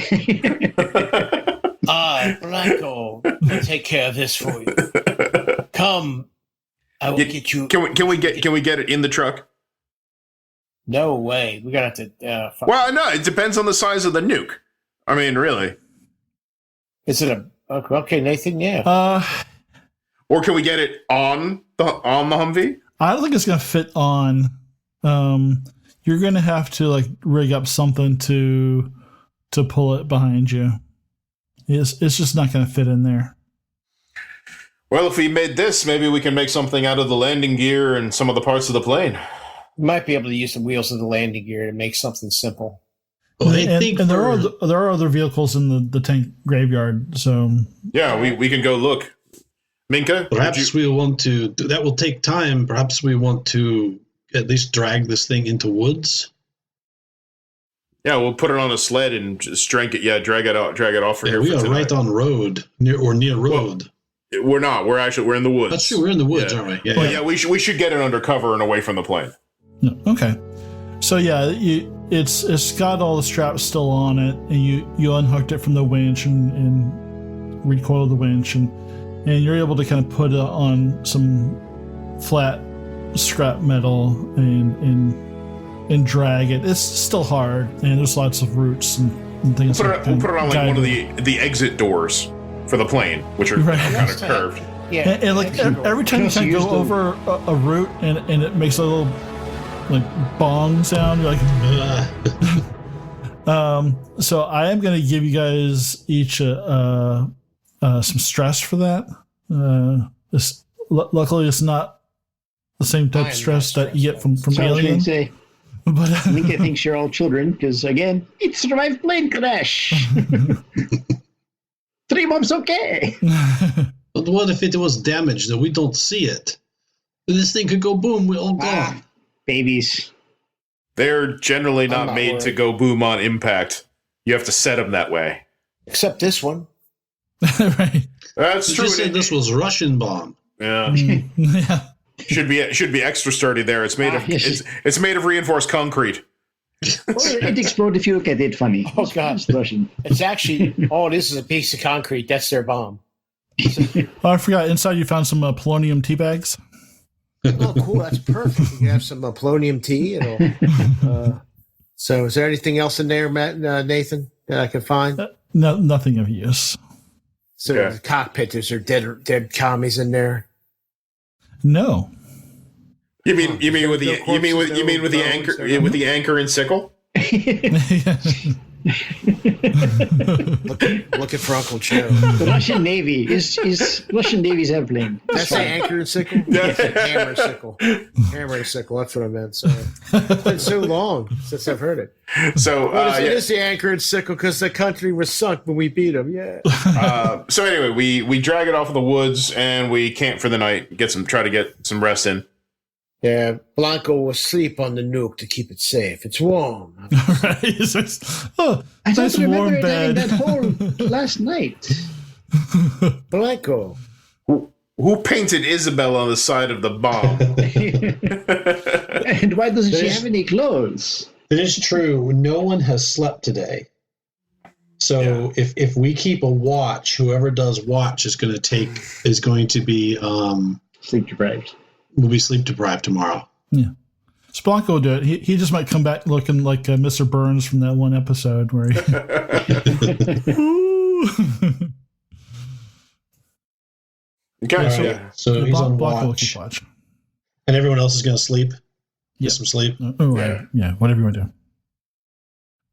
Blanco, I'll take care of this for you. Come, I will get you. Can we get it in the truck? No way. We're gonna have to. Well, no, it depends on the size of the nuke. I mean, really. Is it okay, Nathan? Yeah. Or can we get it on the Humvee? I don't think it's gonna fit on. You're gonna have to like rig up something to pull it behind you. It's just not gonna fit in there. Well, if we made this, maybe we can make something out of the landing gear and some of the parts of the plane. We might be able to use the wheels of the landing gear to make something simple. Well, there are other vehicles in the tank graveyard. So yeah, we can go look. Minka, perhaps we want to. That will take time. Perhaps we want to at least drag this thing into woods. Yeah, we'll put it on a sled and just drag it off for here. We for are tonight. right on road near road. Well, we're not. We're in the woods. That's true. We're in the woods, aren't we? Yeah. Well, yeah. We should get it under cover and away from the plane. Okay. So yeah, it's got all the straps still on it, and you unhooked it from the winch and recoiled the winch, and you're able to kind of put it on some flat scrap metal and drag it. It's still hard, and there's lots of roots and things. We'll put it on like one of the exit doors for the plane, which are kind of curved. Yeah. And like every time you kind of go over a root and it makes a little like bong sound, you're like so I am going to give you guys each some stress for that. Luckily it's not the same type of stress that you get from Alien. But Minka thinks you're all children because, again, it survived plane crash. 3 months okay. But what if it was damaged and we don't see it? This thing could go boom, we're all gone. Babies. They're generally not made to go boom on impact. You have to set them that way. Except this one. Right. That's You true. just said this was Russian bomb. Yeah. Yeah. Should be extra sturdy there. It's made of it's made of reinforced concrete. Well, it exploded if you look at it funny. Oh, God. It's Russian. It's actually, all it is a piece of concrete. That's their bomb. Oh, I forgot. Inside you found some polonium tea bags. Oh, cool. That's perfect. You can have some polonium tea. So is there anything else in there, Matt, Nathan, that I can find? No, nothing of use. So the cockpit, there's dead commies in there. No. You mean with the anchor and sickle? Looking for Uncle Joe. The Russian Navy is Russian Navy's airplane. That's the anchor and sickle? Yes, hammer and sickle. Hammer and sickle, that's what I meant. So it's been so long since I've heard it. So it is the anchor and sickle because the country was sunk when we beat them. Yeah. So anyway, we drag it off of the woods and we camp for the night. Try to get some rest in. Yeah, Blanco will sleep on the nuke to keep it safe. It's warm. Right. Oh, I nice don't warm remember bed. that hole last night. Blanco. Who painted Isabel on the side of the bomb? And why doesn't she have any clothes? It is true. No one has slept today. So if we keep a watch, whoever does watch is going to be Sleep deprived. Will be sleep deprived tomorrow. Yeah. Blanco will do it. He just might come back looking like Mr. Burns from that one episode where he. Okay. Right. So he's on Blanco will keep watch. watch. And everyone else is going to sleep? Yeah. Get some sleep? Yeah, whatever you want to do.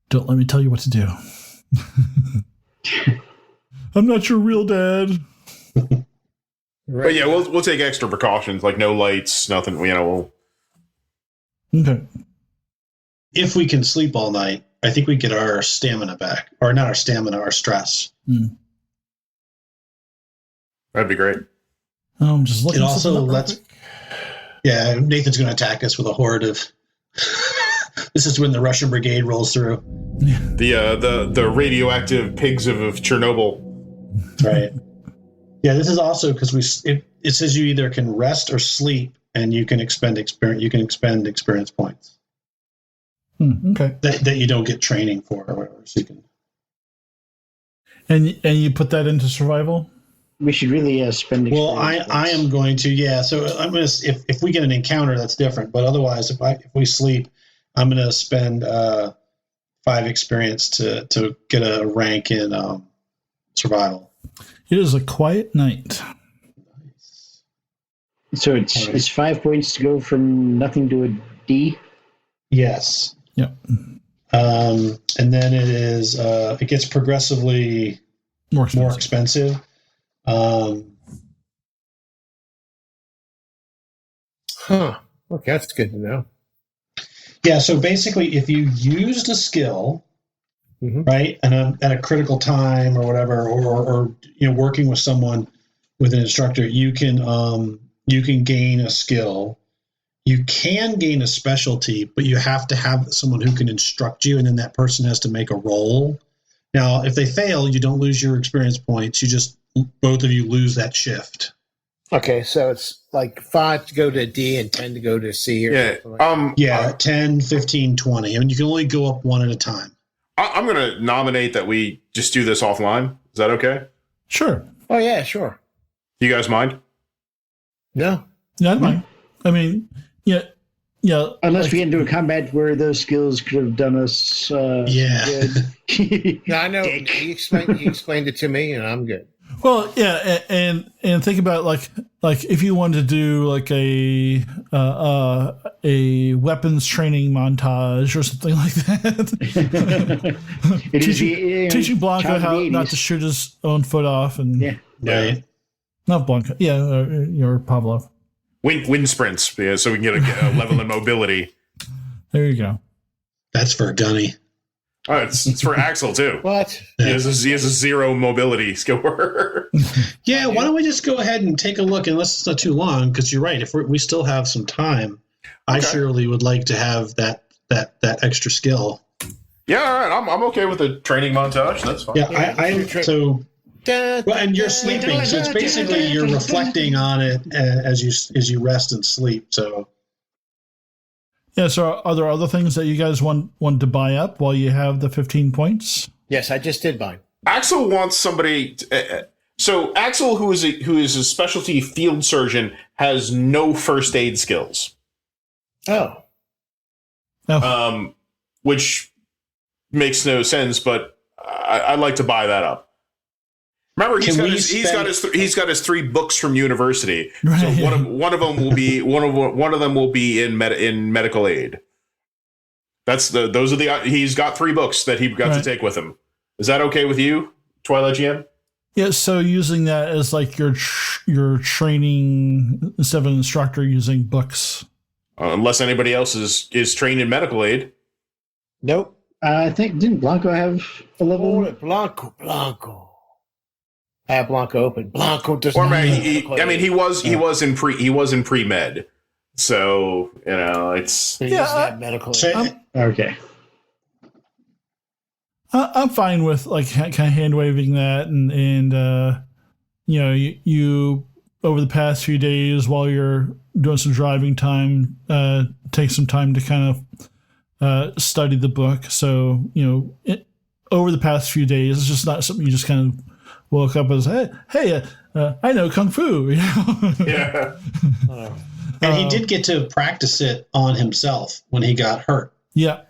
Don't let me tell you what to do. I'm not your real dad. But yeah, we'll take extra precautions, like no lights, nothing. Okay. If we can sleep all night, I think we get our stamina back. Or not our stamina, our stress. That'd be great. I'm just looking. It also lets. Yeah, Nathan's going to attack us with a horde of. This is when the Russian brigade rolls through. The radioactive pigs of Chernobyl. Right. Yeah, this is also because it says you either can rest or sleep, and you can expend experience. You can expend experience points. Okay. That you don't get training for or whatever. So you can. And you put that into survival. We should really spend experience Well, I am going to, yeah. So I'm going to, if we get an encounter, that's different. But otherwise, if we sleep, I'm going to spend 5 experience to get a rank in survival. It is a quiet night. So it's 5 points to go from nothing to a D. Yes. Yep. And then it gets progressively More expensive. Okay, that's good to know. Yeah, so basically, if you used a skill, right, and at a critical time or whatever, or working with someone with an instructor, you can gain a skill. You can gain a specialty, but you have to have someone who can instruct you, and then that person has to make a roll. Now, if they fail, you don't lose your experience points. You just both of you lose that shift. Okay, so it's like 5 to go to D and 10 to go to C. Or something like 10, 15, 20. I mean, you can only go up one at a time. I'm going to nominate that we just do this offline. Is that okay? Sure. Oh, yeah, sure. Do you guys mind? No. Yeah, I don't mind. I mean, yeah. Unless we get into a combat where those skills could have done us good. No, I know. He explained it to me, and I'm good. Well, yeah, and think about like if you wanted to do like a weapons training montage or something like that. teaching Blanco how not to shoot his own foot off, and not Blanco, or Pavlov. Wind sprints, yeah, so we can get a level in mobility. There you go. That's for Gunny. Oh, it's for Axel too. What? He has a 0 mobility score. Yeah, why don't we just go ahead and take a look, unless it's not too long, because you're right. If we still have some time, I surely would like to have that extra skill. Yeah, all right. I'm okay with the training montage. That's fine. Yeah, and you're sleeping, so it's basically you're reflecting on it as you rest and sleep. So. Yeah, so are there other things that you guys want to buy up while you have the 15 points? Yes, I just did mine. Axel wants somebody. So Axel, who is a specialty field surgeon, has no first aid skills. Oh. Which makes no sense, but I'd like to buy that up. Remember, he's got his 3 books from university. Right. So one of them will be in medical aid. He's got 3 books that he got to take with him. Is that okay with you, Twilight GM? Yeah. So using that as like your training instead of an instructor using books. Unless anybody else is trained in medical aid. Nope. I think didn't Blanco have a level? Blanco. I have Blanco open. Blanco does not. He was in pre-med, so it's medical. Okay. I'm fine with like kind of hand waving that, and you over the past few days while you're doing some driving time, take some time to kind of study the book. So over the past few days, it's just not something you just kind of woke up as, hey, I know Kung Fu. Yeah. And he did get to practice it on himself when he got hurt. Yeah.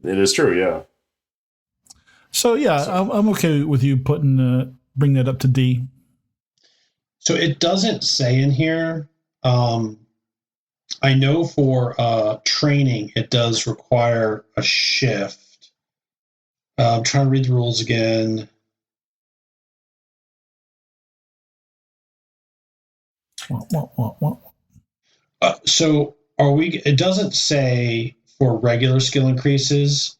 It is true, yeah. So yeah, I'm okay with you bring that up to D. So it doesn't say in here. I know for training, it does require a shift. I'm trying to read the rules again. So are we? It doesn't say for regular skill increases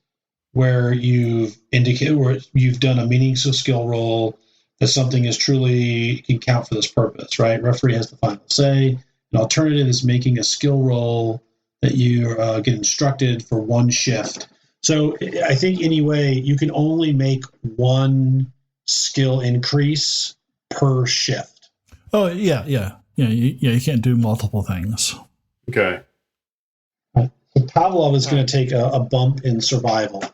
where you've indicated where you've done a meaningful skill roll that something is truly can count for this purpose, right? Referee has the final say. An alternative is making a skill roll that you get instructed for one shift. So I think anyway, you can only make one skill increase per shift. Oh yeah. You can't do multiple things. Okay. So Pavlov is going to take a bump in survival.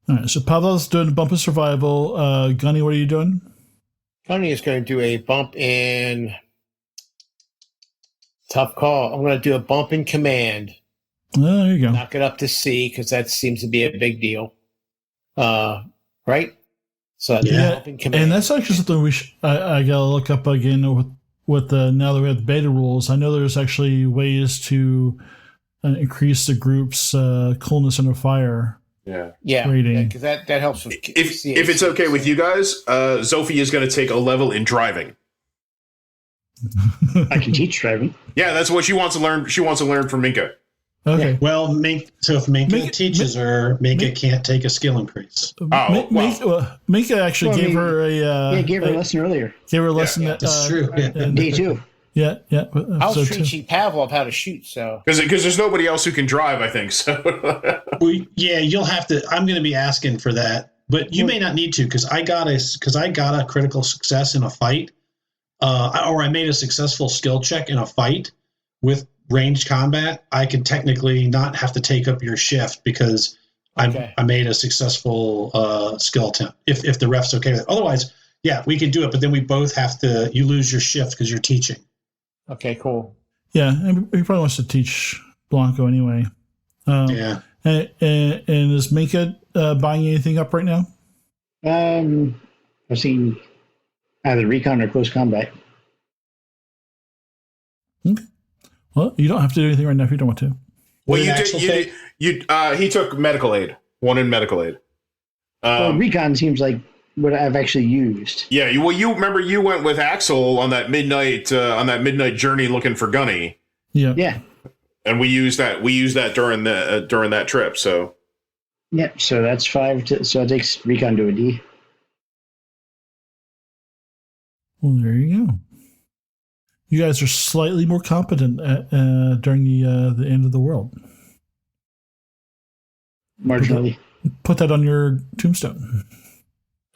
All right. So Pavlov's doing a bump in survival. Gunny, what are you doing? Gunny is going to do a bump in. Tough call. I'm going to do a bump in command. Oh, there you go. Knock it up to C because that seems to be a big deal. Right? So Yeah, bump in command. and that's actually something I got to look up again with now that we have the beta rules. I know there's actually ways to increase the group's coolness under fire. Yeah, rating. because that helps with If it's okay with you guys, Sophie is going to take a level in driving. I can teach driving. Yeah, that's what she wants to learn. She wants to learn from Minka. Okay. Well, so if Minka teaches her, Minka can't take a skill increase. Minka actually gave her a gave her a lesson earlier. Gave her a lesson. That's true. Day 2. Yeah. I was teaching Pavlov how to shoot, so because there's nobody else who can drive, I think. So you'll have to. I'm going to be asking for that, but you may not need to because I got a critical success in a fight, or I made a successful skill check in a fight with ranged combat. I could technically not have to take up your shift because I made a successful skill attempt. If the ref's okay with it, otherwise, yeah, we can do it. But then we both have to. You lose your shift because you're teaching. Okay, cool. Yeah, and he probably wants to teach Blanco anyway. Yeah. And is Minka buying anything up right now? I've seen either recon or close combat. Okay. Well, you don't have to do anything right now if you don't want to. Well, he took medical aid. One in medical aid. Recon seems like what I've actually used. Yeah, you remember you went with Axel on that midnight journey looking for Gunny. Yeah. And we used that during that trip. So. Yeah. So that's 5. So it takes recon to a D. Well, there you go. You guys are slightly more competent during the end of the world. Marginally. Put that on your tombstone.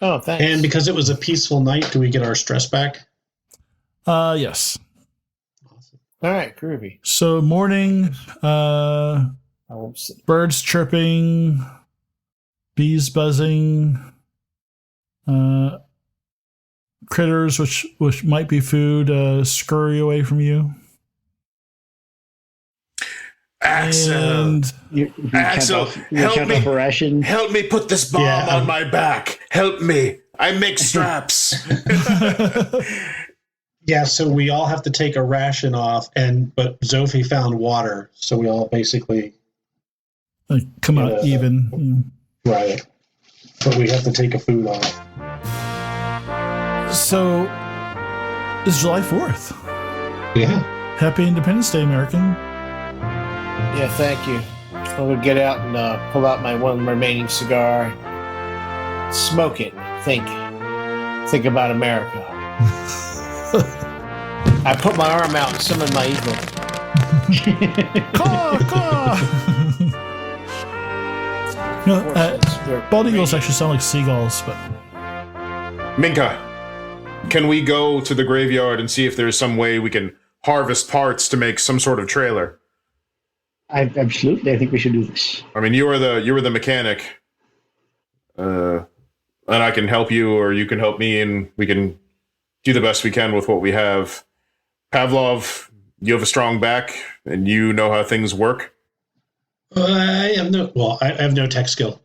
Oh, thanks. And because it was a peaceful night, do we get our stress back? Yes. Awesome. All right, groovy. So morning, birds chirping, bees buzzing, critters which might be food scurry away from you. Axel, Axel, help me put this bomb on my back. Help me. I make straps. Yeah, so we all have to take a ration off, but Zophie found water, so we all basically come out even. Right. But we have to take a food off. So it's July 4th. Yeah. Happy Independence Day, American. Yeah, thank you. I'm going to get out and pull out my one remaining cigar. Smoke it. Think about America. I put my arm out and summon my eagle. Caw. Bald eagles actually sound like seagulls, but... Minka, can we go to the graveyard and see if there's some way we can harvest parts to make some sort of trailer? Absolutely, I think we should do this. I mean, you were the mechanic, and I can help you, or you can help me, and we can do the best we can with what we have. Pavlov, You have a strong back, and you know how things work. I have no tech skill.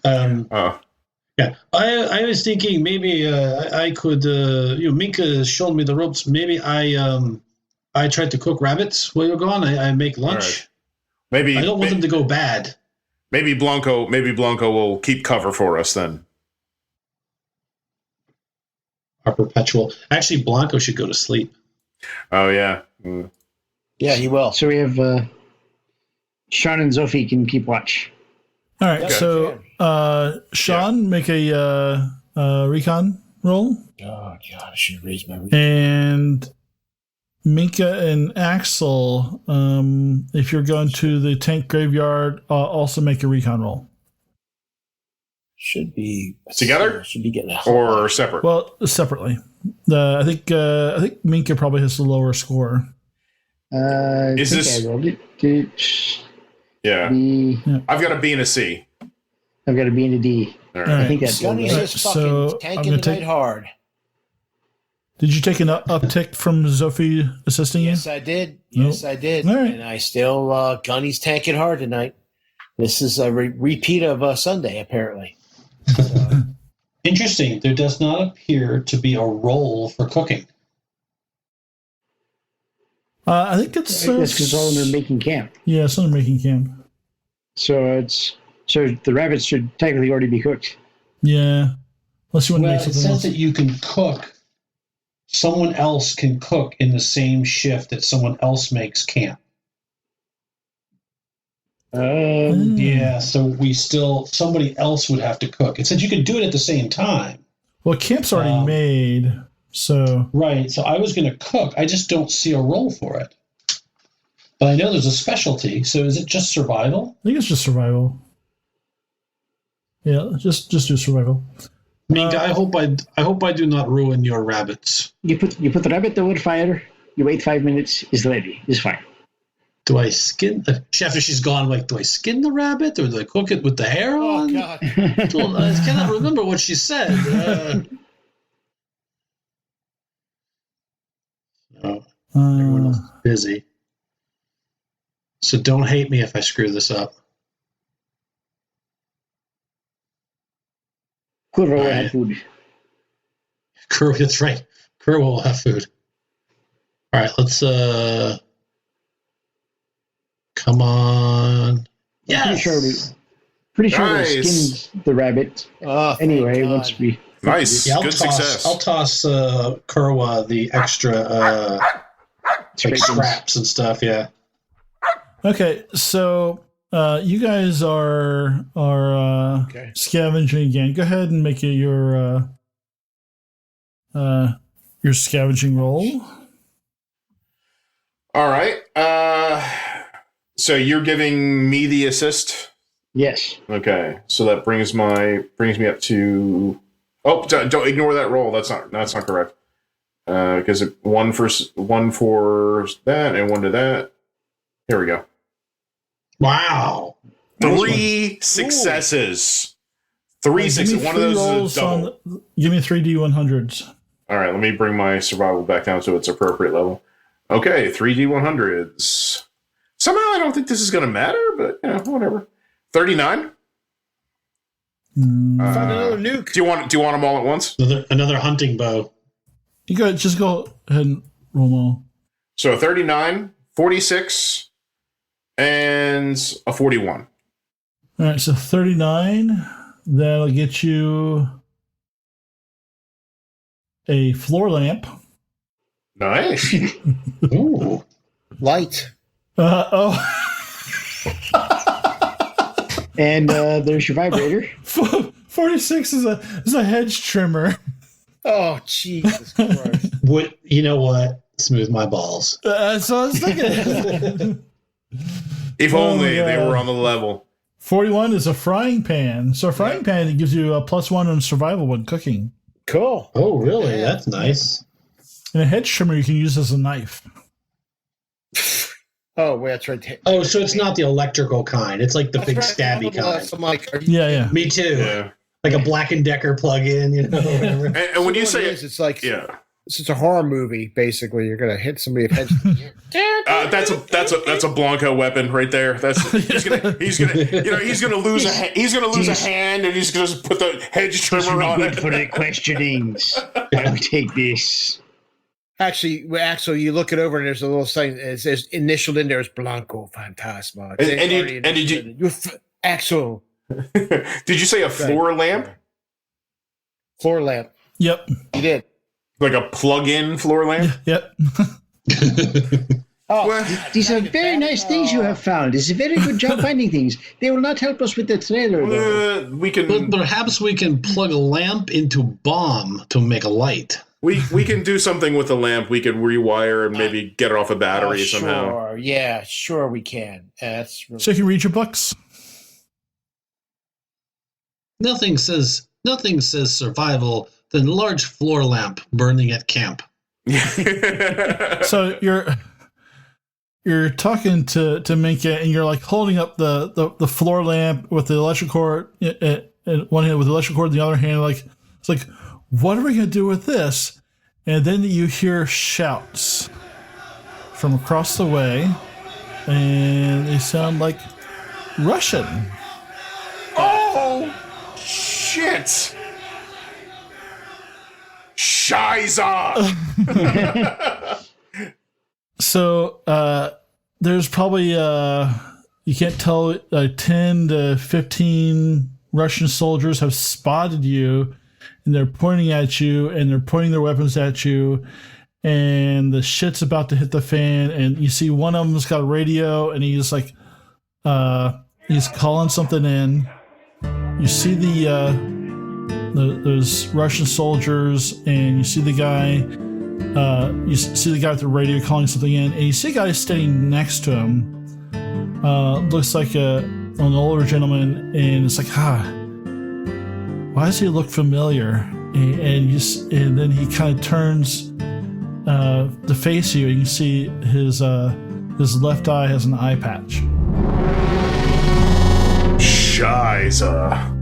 Yeah, I was thinking maybe I could. Minka showed me the ropes. Maybe I tried to cook rabbits while you're gone. I make lunch. Right. Maybe I don't want them to go bad. Maybe Blanco will keep cover for us then. Our perpetual. Actually, Blanco should go to sleep. Oh yeah. Yeah, he will. So we have Sean and Sophie can keep watch. All right. Okay. So Sean, make a recon roll, Oh God, I should have raised my. and Minka and Axel, if you're going to the tank graveyard, also make a recon roll. Should be Together? Should be getting a Or separate. Well, separately. I think Minka probably has the lower score. Is this- I rolled it. Yeah. The, I've got a B and a C. I've got a B and a D. All All right. I think that's Gunny right. says So, fucking I'm tanking gonna the take- night hard. Did you take an uptick from Sophie assisting you? Yes, I did. Nope. Yes, I did. All right. And I still Gunny's tanking hard tonight. This is a repeat of Sunday, apparently. So, Interesting. There does not appear to be a role for cooking. I think it's That's because all of them are making camp. yeah, it's under making camp. So the rabbits should technically already be cooked. Yeah, unless you want to Well, make it something says else. that you can cook. Someone else can cook in the same shift that someone else makes camp. Yeah, so somebody else would have to cook. It said you could do it at the same time. Well, camp's already made, so Right, so I was going to cook. I just don't see a role for it. But I know there's a specialty, so is it just survival? I think it's just survival. Yeah, just do survival. Minka, I hope I do not ruin your rabbits. You put the rabbit over the fire. You wait 5 minutes. It's ready. It's fine. Do I skin after she's gone? Like, do I skin the rabbit or do I cook it with the hair oh on? God. Well, I cannot remember what she said. Everyone else is busy. So don't hate me if I screw this up. Good roll. Right. Have food. Crew, that's right. Crew will have food. All right, let's come on. Yes. Pretty sure we Nice. skinned the rabbit. Oh, thank Anyway, God. once we Nice. Yeah, Good success. I'll toss Kurwa the extra like scraps and stuff. Yeah. Okay, so you guys are Okay. scavenging again. Go ahead and make it your scavenging roll. All right. So you're giving me the assist. yes. Okay. So that brings me up to. Oh, don't ignore that roll. That's not correct. Because one for that and one to that. Here we go. Wow. 3 successes. Three Give me successes. One of three those rolls is a double. give me 3D100s. All right, let me bring my survival back down to its appropriate level. Okay, 3D100s. Somehow I don't think this is going to matter, but whatever. 39. Find another nuke. Do you want them all at once? Another hunting bow. You just go ahead and roll them all. So 39, 46, and a 41. All right, so 39. That'll get you a floor lamp. Nice. Ooh. Light. And there's your vibrator. 46 is a hedge trimmer. Oh, Jesus Christ. You know what? Smooth my balls. So I was thinking. If Oh only my they God. were on the level. 41 is a frying pan. So a frying pan, it gives you a +1 on survival when cooking. Cool. Oh, really? That's nice. And a hedge trimmer you can use as a knife. Oh, wait, that's right. Oh, so it's not the electrical kind. It's like the big stabby kind. I'm like, are you, Yeah. Me too. Yeah. Like a Black & Decker plug-in, whatever. And when you what say it is, it's like yeah. it's a horror movie. Basically, you're gonna hit somebody with heads. That's a Blanco weapon right there. He's gonna lose a hand, and he's gonna just put the hedge trimmer on it. For the questionings, I'll take this. Actually, Axel, you look it over and there's a little sign. It says initialed in there is Blanco Fantasma. Axel. Did you say a floor lamp? Floor lamp. Yep. You did. Like a plug-in floor lamp? Yep. These are very nice things you have found. It's a very good job finding things. They will not help us with the trailer, though. But perhaps we can plug a lamp into bomb to make a light. We can do something with the lamp. We could rewire and maybe get it off a battery somehow. Sure. Yeah, sure we can. That's really So you can read your books. Nothing says survival than a large floor lamp burning at camp. So you're talking to Minka, and you're like holding up the floor lamp with the electric cord in one hand, with the electric cord in the other hand. Like it's like, what are we gonna do with this? And then you hear shouts from across the way, and they sound like Russian. Oh shit! Shiza! So there's probably you can't tell 10 to 15 Russian soldiers have spotted you, and they're pointing at you, and they're pointing their weapons at you, and the shit's about to hit the fan. And you see one of them's got a radio, and he's like he's calling something in. You see those Russian soldiers, and you see the guy. You see the guy with the radio calling something in, and you see a guy standing next to him. Looks like an older gentleman, and it's like, why does he look familiar? And then he kind of turns to face you, and you see his left eye has an eye patch. Shiza.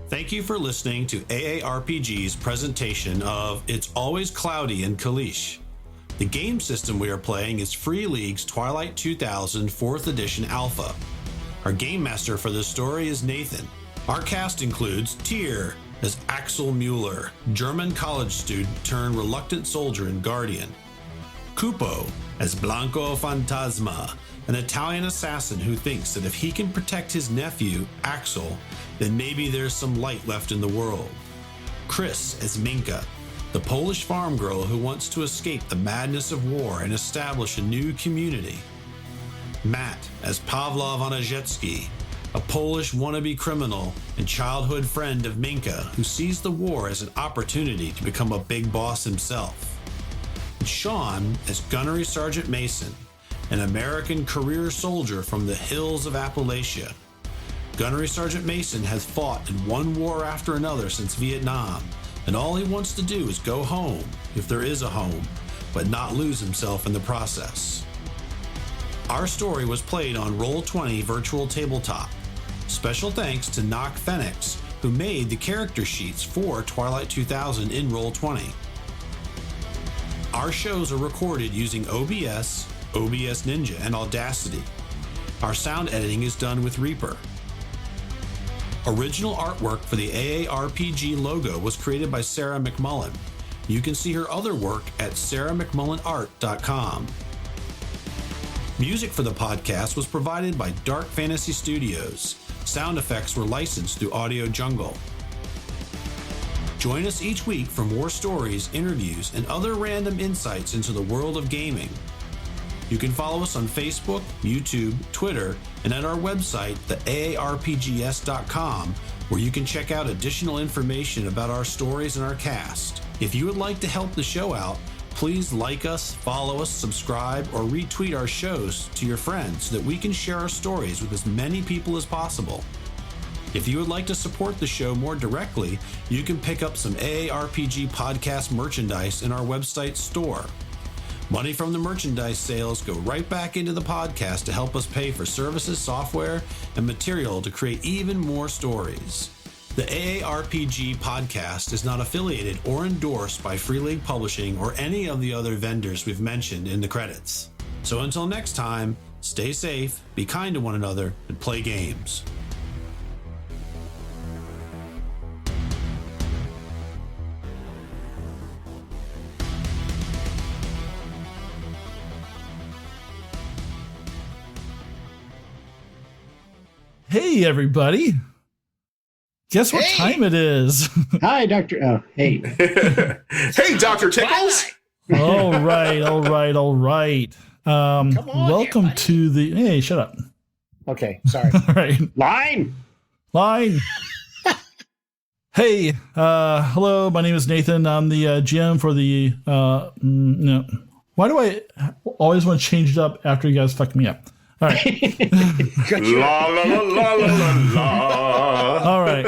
Thank you for listening to AARPG's presentation of It's Always Cloudy in Kalisz. The game system we are playing is Free League's Twilight 2000 4th Edition Alpha. Our game master for this story is Nathan. Our cast includes Tyr as Axel Mueller, German college student turned reluctant soldier and guardian. Kupo as Blanco Fantasma, an Italian assassin who thinks that if he can protect his nephew, Axel, then maybe there's some light left in the world. Chris as Minka, the Polish farm girl who wants to escape the madness of war and establish a new community. Matt as Pavlov Onajecki, a Polish wannabe criminal and childhood friend of Minka who sees the war as an opportunity to become a big boss himself. And Sean as Gunnery Sergeant Mason, an American career soldier from the hills of Appalachia. Gunnery Sergeant Mason has fought in one war after another since Vietnam, and all he wants to do is go home, if there is a home, but not lose himself in the process. Our story was played on Roll20 Virtual Tabletop. Special thanks to Nuke Phoenix, who made the character sheets for Twilight 2000 in Roll20. Our shows are recorded using OBS, OBS Ninja, and Audacity. Our sound editing is done with Reaper. Original artwork for the AARPG logo was created by Sarah McMullen. You can see her other work at sarahmcmullenart.com. Music for the podcast was provided by Dark Fantasy Studios. Sound effects were licensed through Audio Jungle. Join us each week for more stories, interviews, and other random insights into the world of gaming. You can follow us on Facebook, YouTube, Twitter, and at our website, theaarpgs.com, where you can check out additional information about our stories and our cast. If you would like to help the show out, please like us, follow us, subscribe, or retweet our shows to your friends so that we can share our stories with as many people as possible. If you would like to support the show more directly, you can pick up some AARPG podcast merchandise in our website store. Money from the merchandise sales go right back into the podcast to help us pay for services, software, and material to create even more stories. The AARPG podcast is not affiliated or endorsed by Free League Publishing or any of the other vendors we've mentioned in the credits. So until next time, stay safe, be kind to one another, and play games. Hey, everybody. Guess what time it is? Hi, Doctor. Oh, hey. Hey, Dr. Tickles. All right. Welcome here, to the. Hey, shut up. Okay, sorry. All right. Line. Hey, hello. My name is Nathan. I'm the GM for the. No. Why do I always want to change it up after you guys fuck me up? All right. La la la la la la. All right.